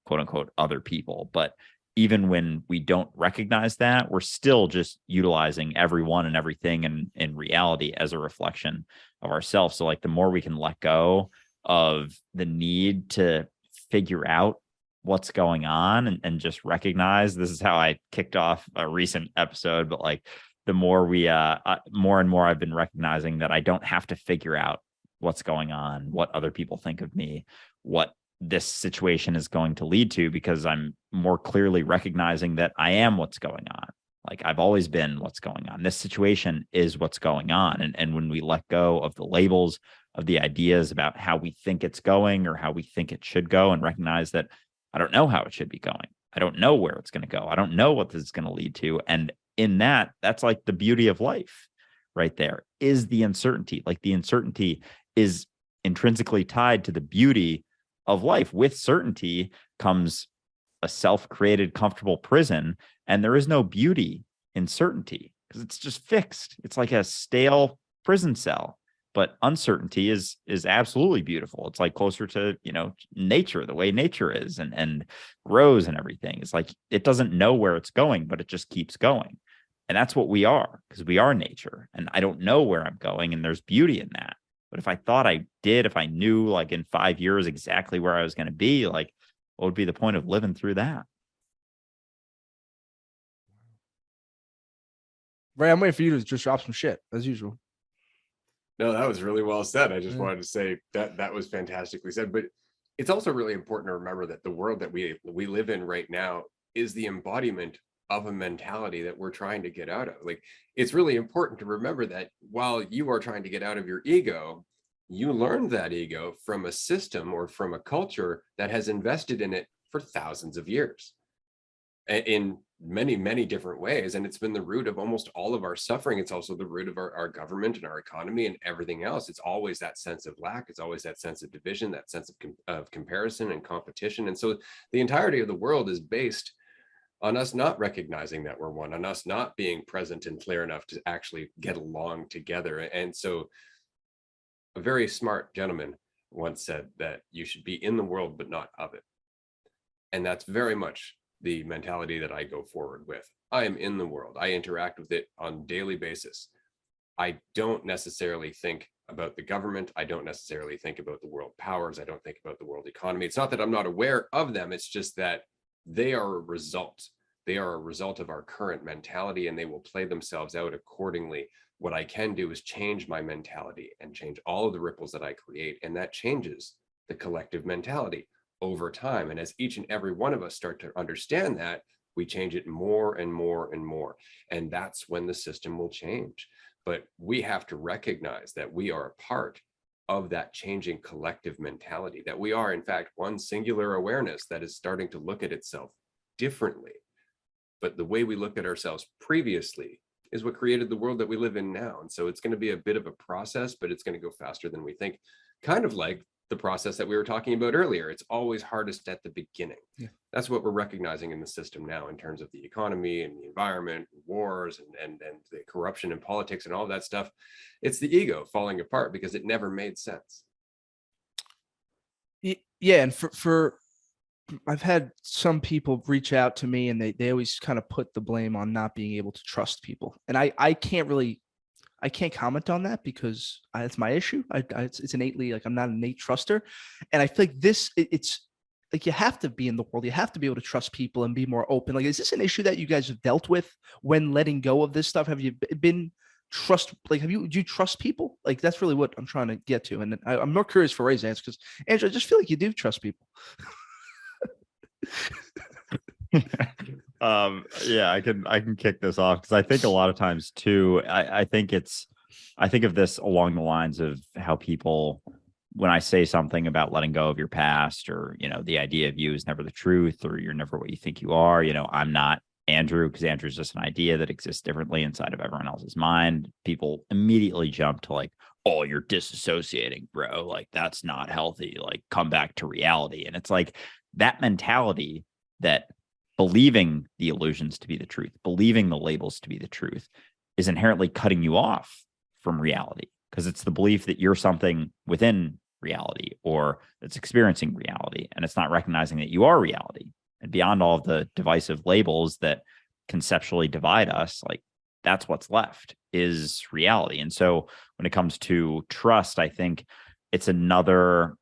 quote unquote other people. But even when we don't recognize that, we're still just utilizing everyone and everything in reality as a reflection of ourselves. So like the more we can let go of the need to figure out what's going on and just recognize, this is how I kicked off a recent episode, but like the more we more and more I've been recognizing that I don't have to figure out what's going on, what other people think of me, what this situation is going to lead to, because I'm more clearly recognizing that I am what's going on. Like I've always been what's going on. This situation is what's going on. And when we let go of the labels, of the ideas about how we think it's going or how we think it should go, and recognize that I don't know how it should be going. I don't know where it's going to go. I don't know what this is going to lead to. And in that's like the beauty of life right there, is the uncertainty. Like the uncertainty is intrinsically tied to the beauty of life. With certainty comes a self-created comfortable prison, and there is no beauty in certainty because it's just fixed. It's like a stale prison cell. But uncertainty is absolutely beautiful. It's like closer to nature, the way nature is and grows and everything. It's like it doesn't know where it's going, but it just keeps going. And that's what we are, because we are nature, and I don't know where I'm going, and there's beauty in that. But if I thought I did, if I knew like in 5 years exactly where I was going to be, like what would be the point of living through that? Ray, I'm waiting for you to just drop some shit as usual. No, that was really well said. I just Yeah. wanted to say that that was fantastically said. But it's also really important to remember that the world that we live in right now is the embodiment of a mentality that we're trying to get out of. Like, it's really important to remember that while you are trying to get out of your ego, you learned that ego from a system or from a culture that has invested in it for thousands of years in many different ways, and it's been the root of almost all of our suffering. It's also the root of our government and our economy and everything else. It's always that sense of lack, it's always that sense of division, that sense of comparison and competition. And so the entirety of the world is based on us not recognizing that we're one, on us not being present and clear enough to actually get along together. And so a very smart gentleman once said that you should be in the world but not of it, and that's very much the mentality that I go forward with. I am in the world. I interact with it on a daily basis. I don't necessarily think about the government. I don't necessarily think about the world powers. I don't think about the world economy. It's not that I'm not aware of them. It's just that they are a result. They are a result of our current mentality, and they will play themselves out accordingly. What I can do is change my mentality and change all of the ripples that I create, and that changes the collective mentality over time. And as each and every one of us start to understand that, we change it more and more and more. And that's when the system will change. But we have to recognize that we are a part of that changing collective mentality, that we are, in fact, one singular awareness that is starting to look at itself differently. But the way we looked at ourselves previously is what created the world that we live in now. And so it's going to be a bit of a process, but it's going to go faster than we think. Kind of like the process that we were talking about earlier. It's always hardest at the beginning. Yeah. That's what we're recognizing in the system now in terms of the economy and the environment, wars, and the corruption in politics and all that stuff. It's the ego falling apart because it never made sense. Yeah, and for I've had some people reach out to me, and they always kind of put the blame on not being able to trust people, and I can't comment on that because it's my issue. It's innately like I'm not an innate truster, and I feel like it's like you have to be in the world. You have to be able to trust people and be more open. Like, is this an issue that you guys have dealt with when letting go of this stuff? Have you been do you trust people? Like, that's really what I'm trying to get to. And I'm more curious for Ray's answer because Andrew, I just feel like you do trust people. Yeah, I can kick this off because I think a lot of times too, I think of this along the lines of how people, when I say something about letting go of your past, or the idea of you is never the truth, or you're never what you think you are, I'm not Andrew, because Andrew's just an idea that exists differently inside of everyone else's mind. People immediately jump to like, oh, you're disassociating, bro, like that's not healthy, like come back to reality. And it's like that mentality that believing the illusions to be the truth, believing the labels to be the truth, is inherently cutting you off from reality, because it's the belief that you're something within reality or that's experiencing reality, and it's not recognizing that you are reality. And beyond all of the divisive labels that conceptually divide us, like that's what's left is reality. And so when it comes to trust, I think it's another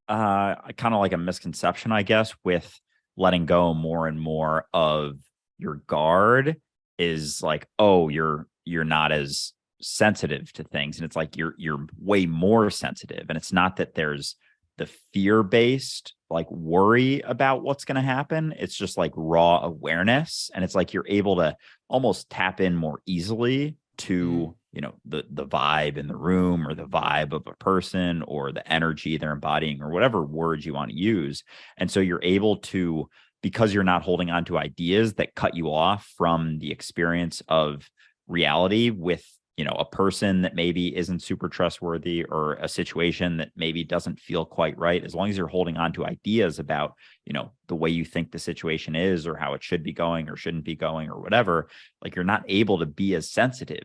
kind of like a misconception, I guess, with letting go more and more of your guard, is like, oh, you're not as sensitive to things. And it's like you're way more sensitive. And it's not that there's the fear-based like worry about what's going to happen. It's just like raw awareness. And it's like you're able to almost tap in more easily to the vibe in the room, or the vibe of a person, or the energy they're embodying, or whatever words you want to use. And so you're able to, because you're not holding on to ideas that cut you off from the experience of reality with a person that maybe isn't super trustworthy, or a situation that maybe doesn't feel quite right. As long as you're holding on to ideas about the way you think the situation is, or how it should be going or shouldn't be going, or whatever, like you're not able to be as sensitive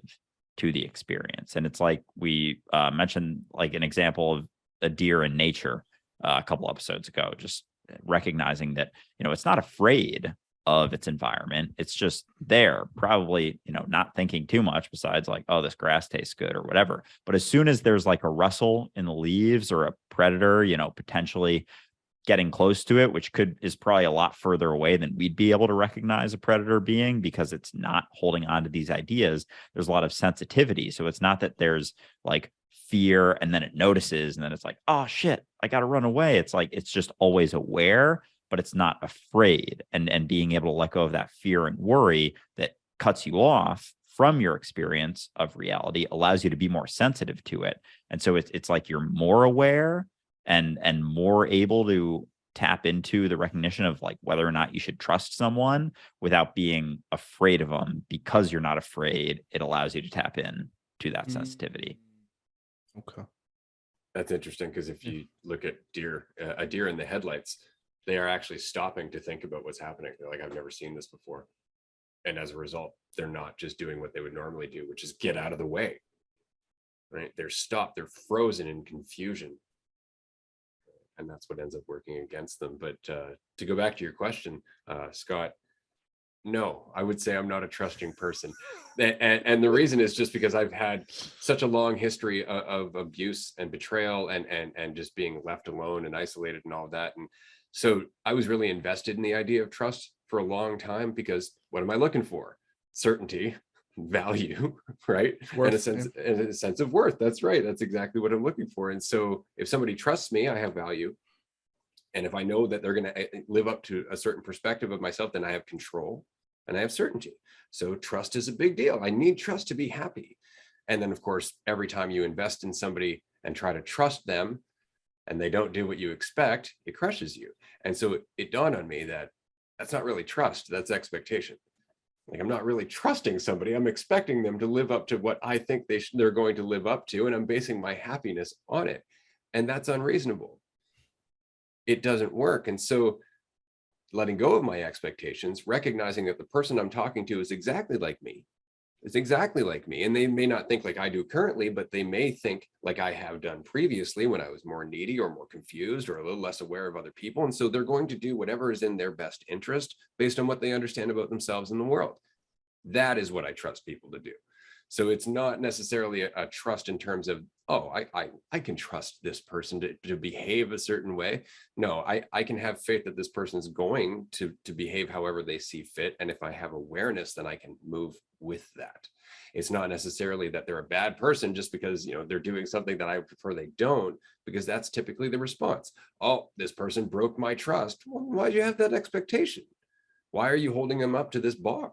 to the experience. And it's like we mentioned like an example of a deer in nature a couple episodes ago, just recognizing that it's not afraid of its environment. It's just there, probably, not thinking too much besides like, oh, this grass tastes good or whatever. But as soon as there's like a rustle in the leaves or a predator, potentially getting close to it, which is probably a lot further away than we'd be able to recognize a predator being, because it's not holding on to these ideas. There's a lot of sensitivity. So it's not that there's like fear and then it notices and then it's like, oh shit, I got to run away. It's like, it's just always aware, but it's not afraid. And being able to let go of that fear and worry that cuts you off from your experience of reality allows you to be more sensitive to it. And so it's like you're more aware and more able to tap into the recognition of like whether or not you should trust someone without being afraid of them. Because you're not afraid, it allows you to tap in to that sensitivity. Okay. That's interesting, because if you look at a deer in the headlights, they are actually stopping to think about what's happening. They're like, I've never seen this before. And as a result, they're not just doing what they would normally do, which is get out of the way. Right? They're stopped. They're frozen in confusion. And that's what ends up working against them. But to go back to your question, Scott, no, I would say I'm not a trusting person. And the reason is just because I've had such a long history of abuse and betrayal and just being left alone and isolated and all of that. And so I was really invested in the idea of trust for a long time, because what am I looking for? Certainty, value, right? Worth, and a sense of worth. That's right. That's exactly what I'm looking for. And so if somebody trusts me, I have value. And if I know that they're going to live up to a certain perspective of myself, then I have control and I have certainty. So trust is a big deal. I need trust to be happy. And then, of course, every time you invest in somebody and try to trust them and they don't do what you expect, it crushes you. And so it dawned on me that that's not really trust, that's expectation. Like, I'm not really trusting somebody. I'm expecting them to live up to what I think they're going to live up to. And I'm basing my happiness on it. And that's unreasonable. It doesn't work. And so letting go of my expectations, recognizing that the person I'm talking to is exactly like me. It's exactly like me. And they may not think like I do currently, but they may think like I have done previously when I was more needy or more confused or a little less aware of other people. And so they're going to do whatever is in their best interest based on what they understand about themselves and the world. That is what I trust people to do. So it's not necessarily a trust in terms of, oh, I can trust this person to behave a certain way. No, I can have faith that this person is going to behave however they see fit. And if I have awareness, then I can move with that. It's not necessarily that they're a bad person just because, they're doing something that I prefer they don't, because that's typically the response. Oh, this person broke my trust. Well, why'd you have that expectation? Why are you holding them up to this bar?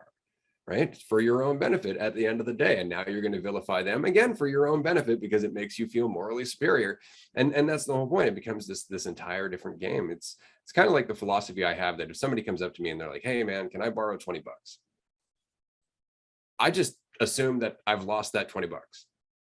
Right? For your own benefit at the end of the day. And now you're going to vilify them again for your own benefit because it makes you feel morally superior. And that's the whole point. It becomes this entire different game. It's kind of like the philosophy I have that if somebody comes up to me and they're like, hey man, can I borrow $20? I just assume that I've lost that $20.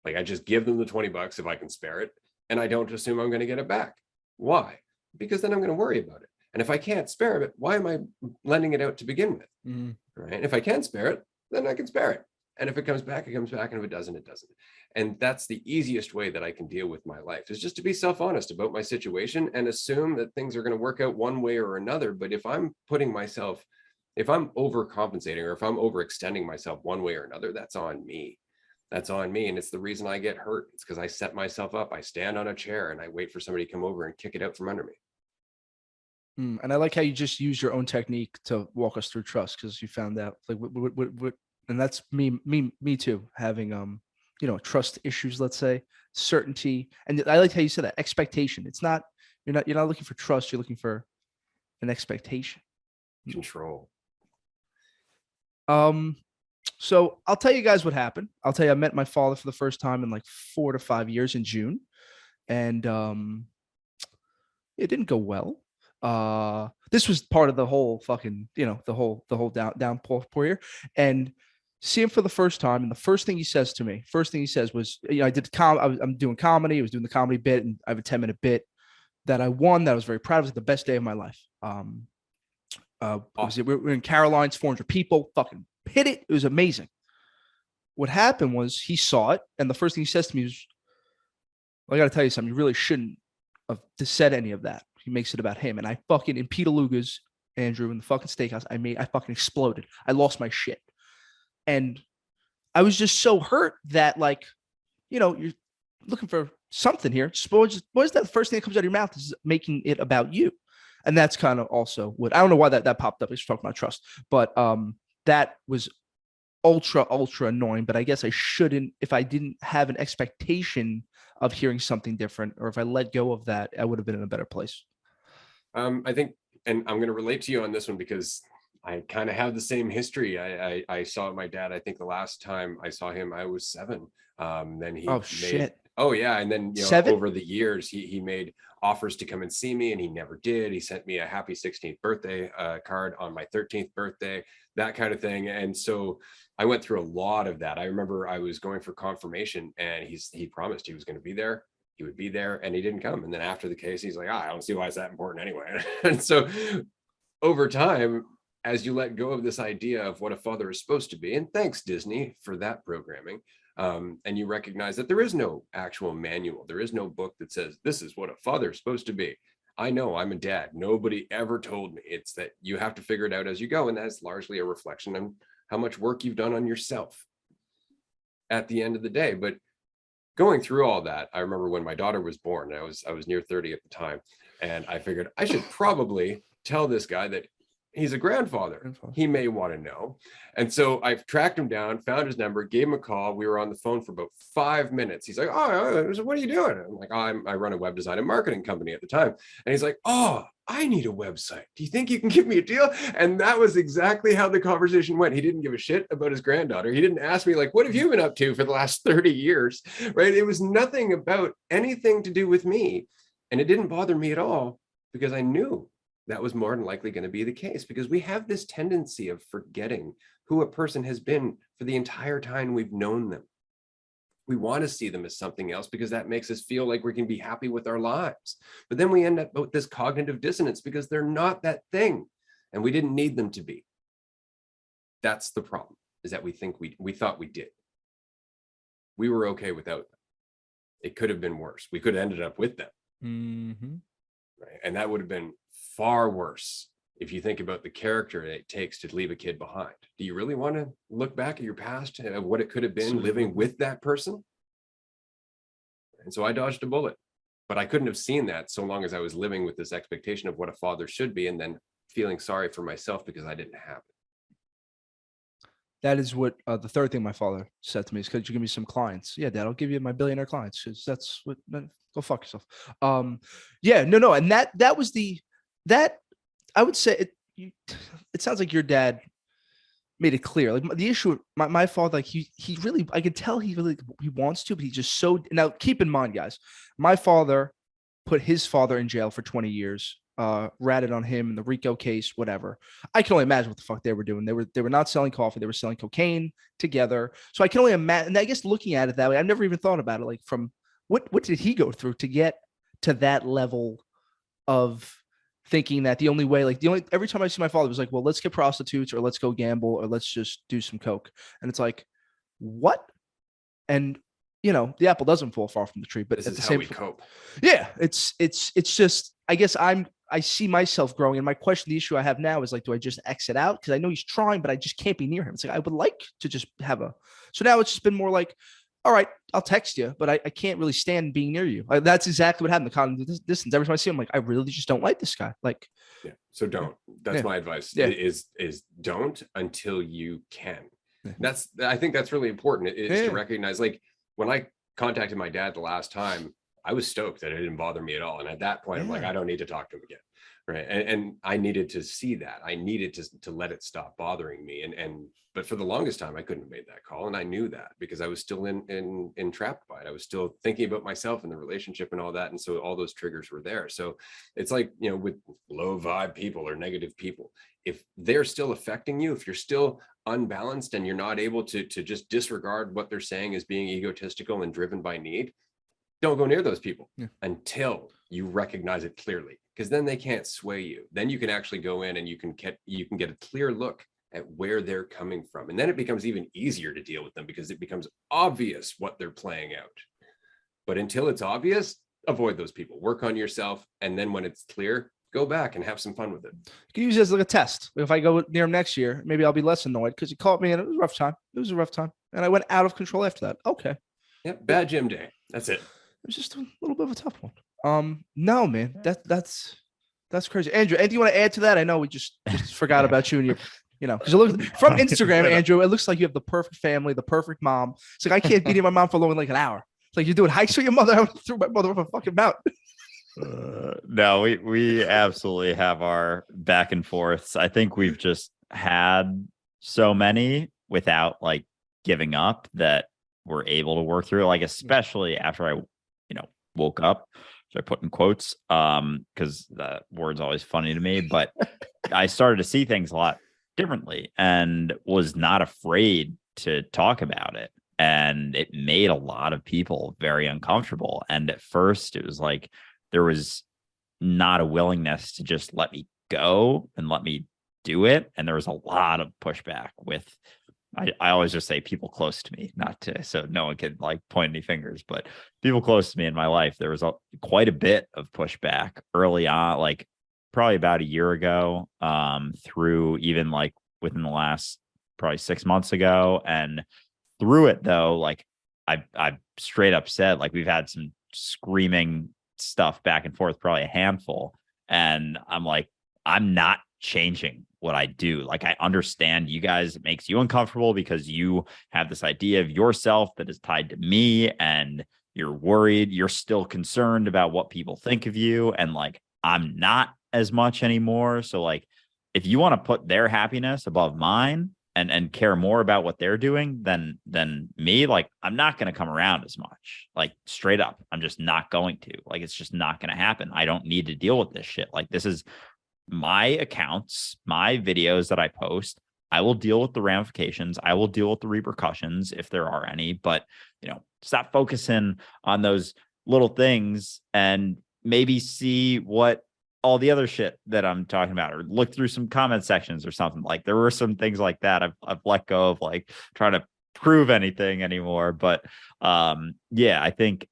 Like, I just give them the $20 if I can spare it. And I don't assume I'm going to get it back. Why? Because then I'm going to worry about it. And if I can't spare it, why am I lending it out to begin with? Mm-hmm. Right? If I can spare it, then I can spare it. And if it comes back, it comes back. And if it doesn't, it doesn't. And that's the easiest way that I can deal with my life, is just to be self-honest about my situation and assume that things are going to work out one way or another. But if I'm overcompensating or if I'm overextending myself one way or another, that's on me. That's on me. And it's the reason I get hurt. It's because I set myself up. I stand on a chair and I wait for somebody to come over and kick it out from under me. And I like how you just use your own technique to walk us through trust, because you found out like what, and that's me too, having trust issues, let's say, certainty. And I like how you said that expectation. It's not, you're not looking for trust, you're looking for an expectation. Control. So I'll tell you guys what happened. I'll tell you, I met my father for the first time in like 4 to 5 years in June. And it didn't go well. This was part of the whole fucking, the whole downpour here, and see him for the first time. And the first thing he says was, I'm doing comedy. I was doing the comedy bit, and I have a 10-minute bit that I won that I was very proud of. It was the best day of my life. We're in Caroline's, 400 people, fucking hit it. It was amazing. What happened was he saw it, and the first thing he says to me was, well, I got to tell you something. You really shouldn't have said any of that. He makes it about him. And I fucking, in Peter Luger's Andrew, in the fucking steakhouse. I fucking exploded. I lost my shit. And I was just so hurt that, like, you're looking for something here. What is that the first thing that comes out of your mouth is making it about you? And that's kind of also what, I don't know why that popped up. It's talking about trust, but that was ultra annoying. But I guess I shouldn't, if I didn't have an expectation of hearing something different, or if I let go of that, I would have been in a better place. I think, and I'm going to relate to you on this one because I kind of have the same history. I saw my dad, I think the last time I saw him, I was 7. Then he shit. Oh yeah. And then, 7? over the years, he made offers to come and see me, and he never did. He sent me a happy 16th birthday card on my 13th birthday, that kind of thing. And so I went through a lot of that. I remember I was going for confirmation, and he promised he was going to be there. He would be there, and he didn't come. And then after the case, he's like, I don't see why it's that important anyway. And so over time, as you let go of this idea of what a father is supposed to be, and thanks Disney for that programming, and you recognize that there is no actual manual. There is no book that says this is what a father is supposed to be. I know I'm a dad. Nobody ever told me. It's that you have to figure it out as you go. And that's largely a reflection on how much work you've done on yourself at the end of the day. But going through all that, I remember when my daughter was born, I was near 30 at the time. And I figured I should probably tell this guy that he's a grandfather. He may want to know. And so I tracked him down, found his number, gave him a call. We were on the phone for about 5 minutes. He's like, what are you doing? I'm like, I run a web design and marketing company at the time. And he's like, I need a website. Do you think you can give me a deal? And that was exactly how the conversation went. He didn't give a shit about his granddaughter. He didn't ask me, like, what have you been up to for the last 30 years? Right? It was nothing about anything to do with me. And it didn't bother me at all because I knew that was more than likely going to be the case, because we have this tendency of forgetting who a person has been for the entire time we've known them. We want to see them as something else because that makes us feel like we can be happy with our lives. But then we end up with this cognitive dissonance because they're not that thing and we didn't need them to be. That's the problem, is that we think we thought we did. We were okay without them. It could have been worse. We could have ended up with them. Mm-hmm. Right? And that would have been far worse if you think about the character it takes to leave a kid behind. Do you really want to look back at your past of what it could have been living with that person? And so I dodged a bullet, but I couldn't have seen that so long as I was living with this expectation of what a father should be, and then feeling sorry for myself because I didn't have it. That is what the third thing my father said to me is, could you give me some clients? Yeah, Dad, I'll give you my billionaire clients, because that's what, go fuck yourself. No. And that was that I would say it sounds like your dad made it clear. Like the issue, my father, like he really, I could tell he wants to, but he's just so. Now keep in mind, guys, my father put his father in jail for 20 years, ratted on him in the RICO case, whatever. I can only imagine what the fuck they were doing. They were not selling coffee, they were selling cocaine together. So I can only imagine. And I guess looking at it that way, I've never even thought about it. Like from what did he go through to get to that level of thinking that the only way, every time I see my father, it was like, well, let's get prostitutes, or let's go gamble, or let's just do some coke. And it's like, what? And the apple doesn't fall far from the tree, but this at is the how same we cope. Yeah, it's just, I guess I see myself growing. And my question, the issue I have now is like, do I just exit out? Because I know he's trying, but I just can't be near him. It's like, I would like to just have so now it's just been more like, all right, I'll text you, but I can't really stand being near you. That's exactly what happened. The cognitive distance. Every time I see him, I'm like, I really just don't like this guy. Like, yeah. So don't. That's my advice. Yeah. Is don't until you can. Yeah. I think that's really important. Is to recognize, like, when I contacted my dad the last time, I was stoked that it didn't bother me at all. And at that point, I'm like, I don't need to talk to him again. Right. And I needed to see that. I needed to let it stop bothering me. But for the longest time, I couldn't have made that call. And I knew that because I was still entrapped by it. I was still thinking about myself and the relationship and all that. And so all those triggers were there. So it's like, with low vibe people or negative people, if they're still affecting you, if you're still unbalanced and you're not able to just disregard what they're saying as being egotistical and driven by need, don't go near those people until you recognize it clearly, because then they can't sway you. Then you can actually go in and you can get a clear look at where they're coming from. And then it becomes even easier to deal with them because it becomes obvious what they're playing out. But until it's obvious, avoid those people, work on yourself. And then when it's clear, go back and have some fun with it. You can use it as like a test. If I go near him next year, maybe I'll be less annoyed because he caught me and it was a rough time. It was a rough time. And I went out of control after that. Okay. Yep. Bad gym day. That's it. It was just a little bit of a tough one. No, man, that's crazy. Andrew, anything you want to add to that? I know we just forgot about you and your, because it looks from Instagram, Andrew, it looks like you have the perfect family, the perfect mom. It's like I can't be near my mom for longer than like an hour. It's like you're doing hikes with your mother. I threw my mother up a fucking mountain. No, we absolutely have our back and forths. I think we've just had so many without like giving up that we're able to work through. Like especially after I, woke up. So I put in quotes because that word's always funny to me. But I started to see things a lot differently and was not afraid to talk about it. And it made a lot of people very uncomfortable. And at first it was like there was not a willingness to just let me go and let me do it. And there was a lot of pushback with, I always just say people close to me, not to, so no one can like point any fingers, but people close to me in my life. There was quite a bit of pushback early on, like probably about a year ago, through even like within the last probably 6 months ago. And through it though, like I straight up said, like we've had some screaming stuff back and forth, probably a handful. And I'm like, I'm not changing what I do. Like I understand you guys, it makes you uncomfortable because you have this idea of yourself that is tied to me and you're worried, you're still concerned about what people think of you. And like, I'm not as much anymore. So like, if you want to put their happiness above mine and care more about what they're doing than me, like I'm not going to come around as much. Like straight up, I'm just not going to. Like it's just not going to happen. I don't need to deal with this shit. Like this is my accounts, my videos that I post. I will deal with the ramifications. I will deal with the repercussions if there are any, but stop focusing on those little things and maybe see what all the other shit that I'm talking about, or look through some comment sections or something. Like there were some things like that I've let go of, like trying to prove anything anymore. But yeah, I think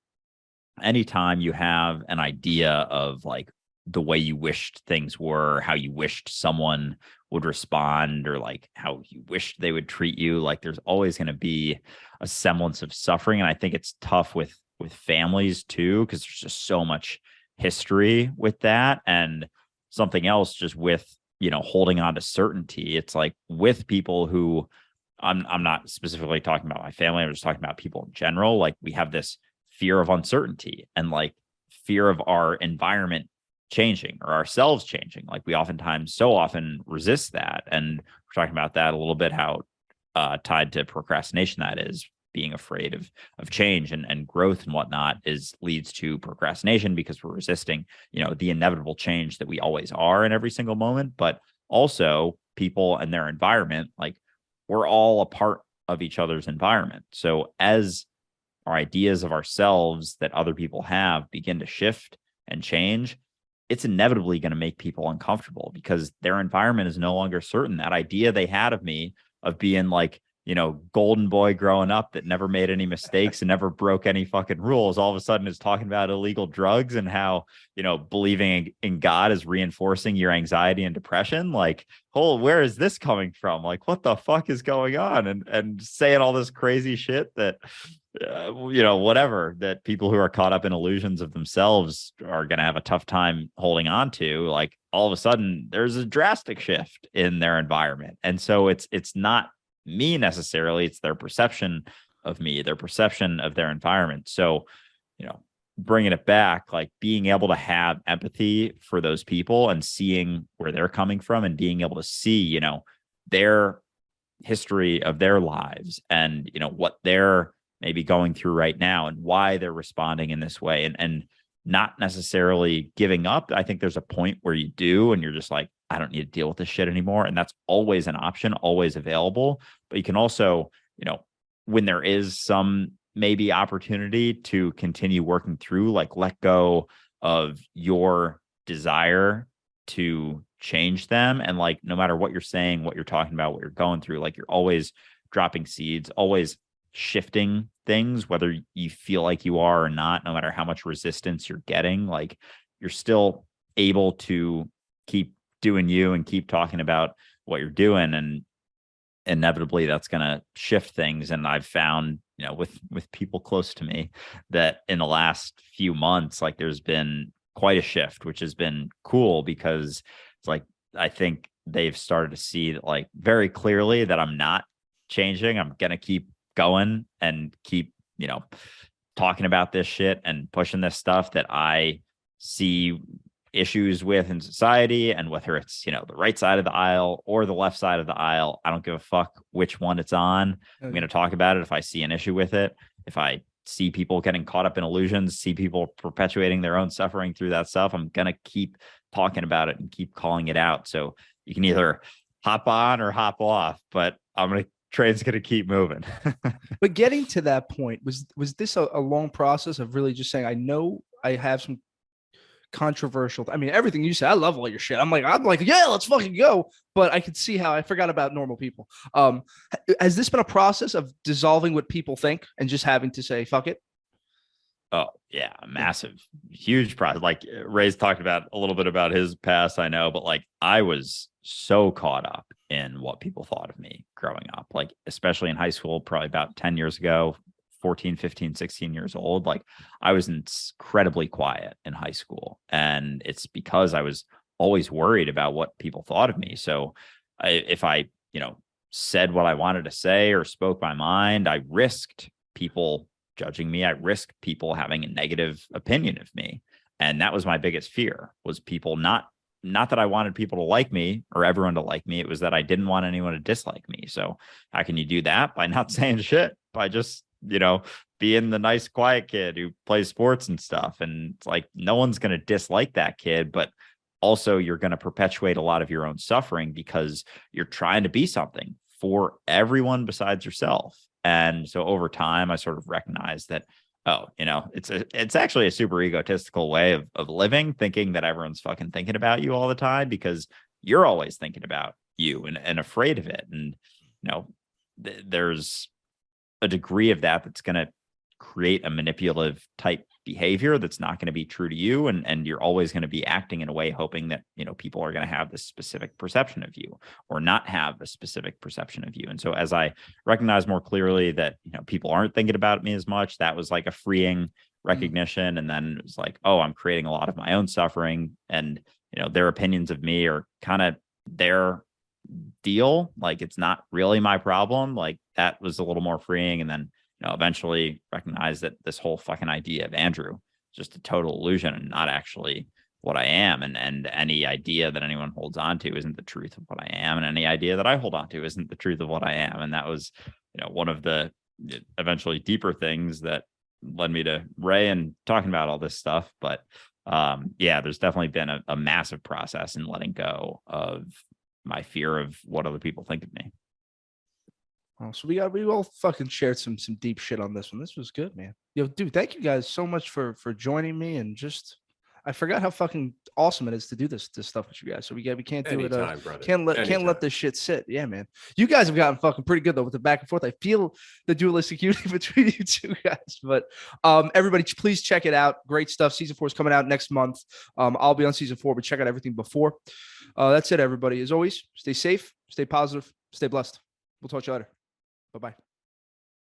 anytime you have an idea of like the way you wished things were, how you wished someone would respond, or like how you wished they would treat you, like there's always going to be a semblance of suffering. And I think it's tough with families too, because there's just so much history with that. And something else just with holding on to certainty, it's like with people who I'm not specifically talking about my family, I'm just talking about people in general. Like we have this fear of uncertainty and like fear of our environment changing or ourselves changing. Like we oftentimes so often resist that. And we're talking about that a little bit, how tied to procrastination that is. Being afraid of change and growth and whatnot leads to procrastination because we're resisting, the inevitable change that we always are in every single moment. But also people and their environment, like we're all a part of each other's environment. So as our ideas of ourselves that other people have begin to shift and change, it's inevitably going to make people uncomfortable because their environment is no longer certain. That idea they had of me of being like, golden boy growing up that never made any mistakes and never broke any fucking rules, all of a sudden is talking about illegal drugs and how, believing in God is reinforcing your anxiety and depression. Like, where is this coming from? Like, what the fuck is going on? And saying all this crazy shit that, whatever, that people who are caught up in illusions of themselves are going to have a tough time holding on to. Like, all of a sudden there's a drastic shift in their environment. And so it's not me necessarily, it's their perception of me, their perception of their environment. So, bringing it back, like being able to have empathy for those people and seeing where they're coming from and being able to see, their history of their lives and, what they're maybe going through right now and why they're responding in this way, and not necessarily giving up. I think there's a point where you do, and you're just like, I don't need to deal with this shit anymore. And that's always an option, always available. But you can also, when there is some maybe opportunity to continue working through, like let go of your desire to change them. And like, no matter what you're saying, what you're talking about, what you're going through, like you're always dropping seeds, always shifting things, whether you feel like you are or not, no matter how much resistance you're getting, like you're still able to keep doing you and keep talking about what you're doing, and inevitably that's going to shift things. And I've found, with people close to me, that in the last few months, like there's been quite a shift, which has been cool, because it's like, I think they've started to see that, like, very clearly that I'm not changing. I'm going to keep going and keep, talking about this shit and pushing this stuff that I see issues with in society. And whether it's, the right side of the aisle or the left side of the aisle, I don't give a fuck which one it's on. I'm going to talk about it if I see an issue with it. If I see people getting caught up in illusions, see people perpetuating their own suffering through that stuff, I'm going to keep talking about it and keep calling it out. So you can either hop on or hop off, but train's going to keep moving. But getting to that point, was this a long process of really just saying, I know I have some controversial, I mean, everything you say, I love all your shit. I'm like, yeah, let's fucking go. But I could see how I forgot about normal people. Has this been a process of dissolving what people think and just having to say, fuck it? Oh yeah, massive, huge process. Like Ray's talked about a little bit about his past, I know, but like I was so caught up in what people thought of me growing up, like especially in high school, probably about 10 years ago, 14, 15, 16 years old. Like I was incredibly quiet in high school, and it's because I was always worried about what people thought of me. So if I, said what I wanted to say or spoke my mind, I risked people judging me. I risked people having a negative opinion of me. And that was my biggest fear, was people not that I wanted people to like me or everyone to like me. It was that I didn't want anyone to dislike me. So how can you do that? By not saying shit, by just, being the nice, quiet kid who plays sports and stuff. And it's like, no one's going to dislike that kid, but also you're going to perpetuate a lot of your own suffering because you're trying to be something for everyone besides yourself. And so over time, I sort of recognized that, it's actually a super egotistical way of living, thinking that everyone's fucking thinking about you all the time, because you're always thinking about you and afraid of it. And, there's a degree of that that's going to create a manipulative type behavior that's not going to be true to you. And you're always going to be acting in a way, hoping that, people are going to have this specific perception of you or not have a specific perception of you. And so as I recognize more clearly that, people aren't thinking about me as much, that was like a freeing recognition. And then it was like, oh, I'm creating a lot of my own suffering, and, their opinions of me are kind of their deal. Like, it's not really my problem. Like, that was a little more freeing. And then, eventually recognize that this whole fucking idea of Andrew is just a total illusion and not actually what I am. And any idea that anyone holds on to isn't the truth of what I am. And any idea that I hold on to isn't the truth of what I am. And that was, one of the eventually deeper things that led me to Ray and talking about all this stuff. But there's definitely been a massive process in letting go of my fear of what other people think of me. Oh, so we all fucking shared some deep shit on this one. This was good, man. Yo, dude, thank you guys so much for joining me, and just I forgot how fucking awesome it is to do this stuff with you guys. So we can't do Anytime, it. brother. Can't let this shit sit. Yeah, man. You guys have gotten fucking pretty good though with the back and forth. I feel the dualistic unity between you two guys. But everybody, please check it out. Great stuff. Season 4 is coming out next month. I'll be on season 4, but check out everything before. That's it, everybody. As always, stay safe, stay positive, stay blessed. We'll talk to you later. Bye-bye.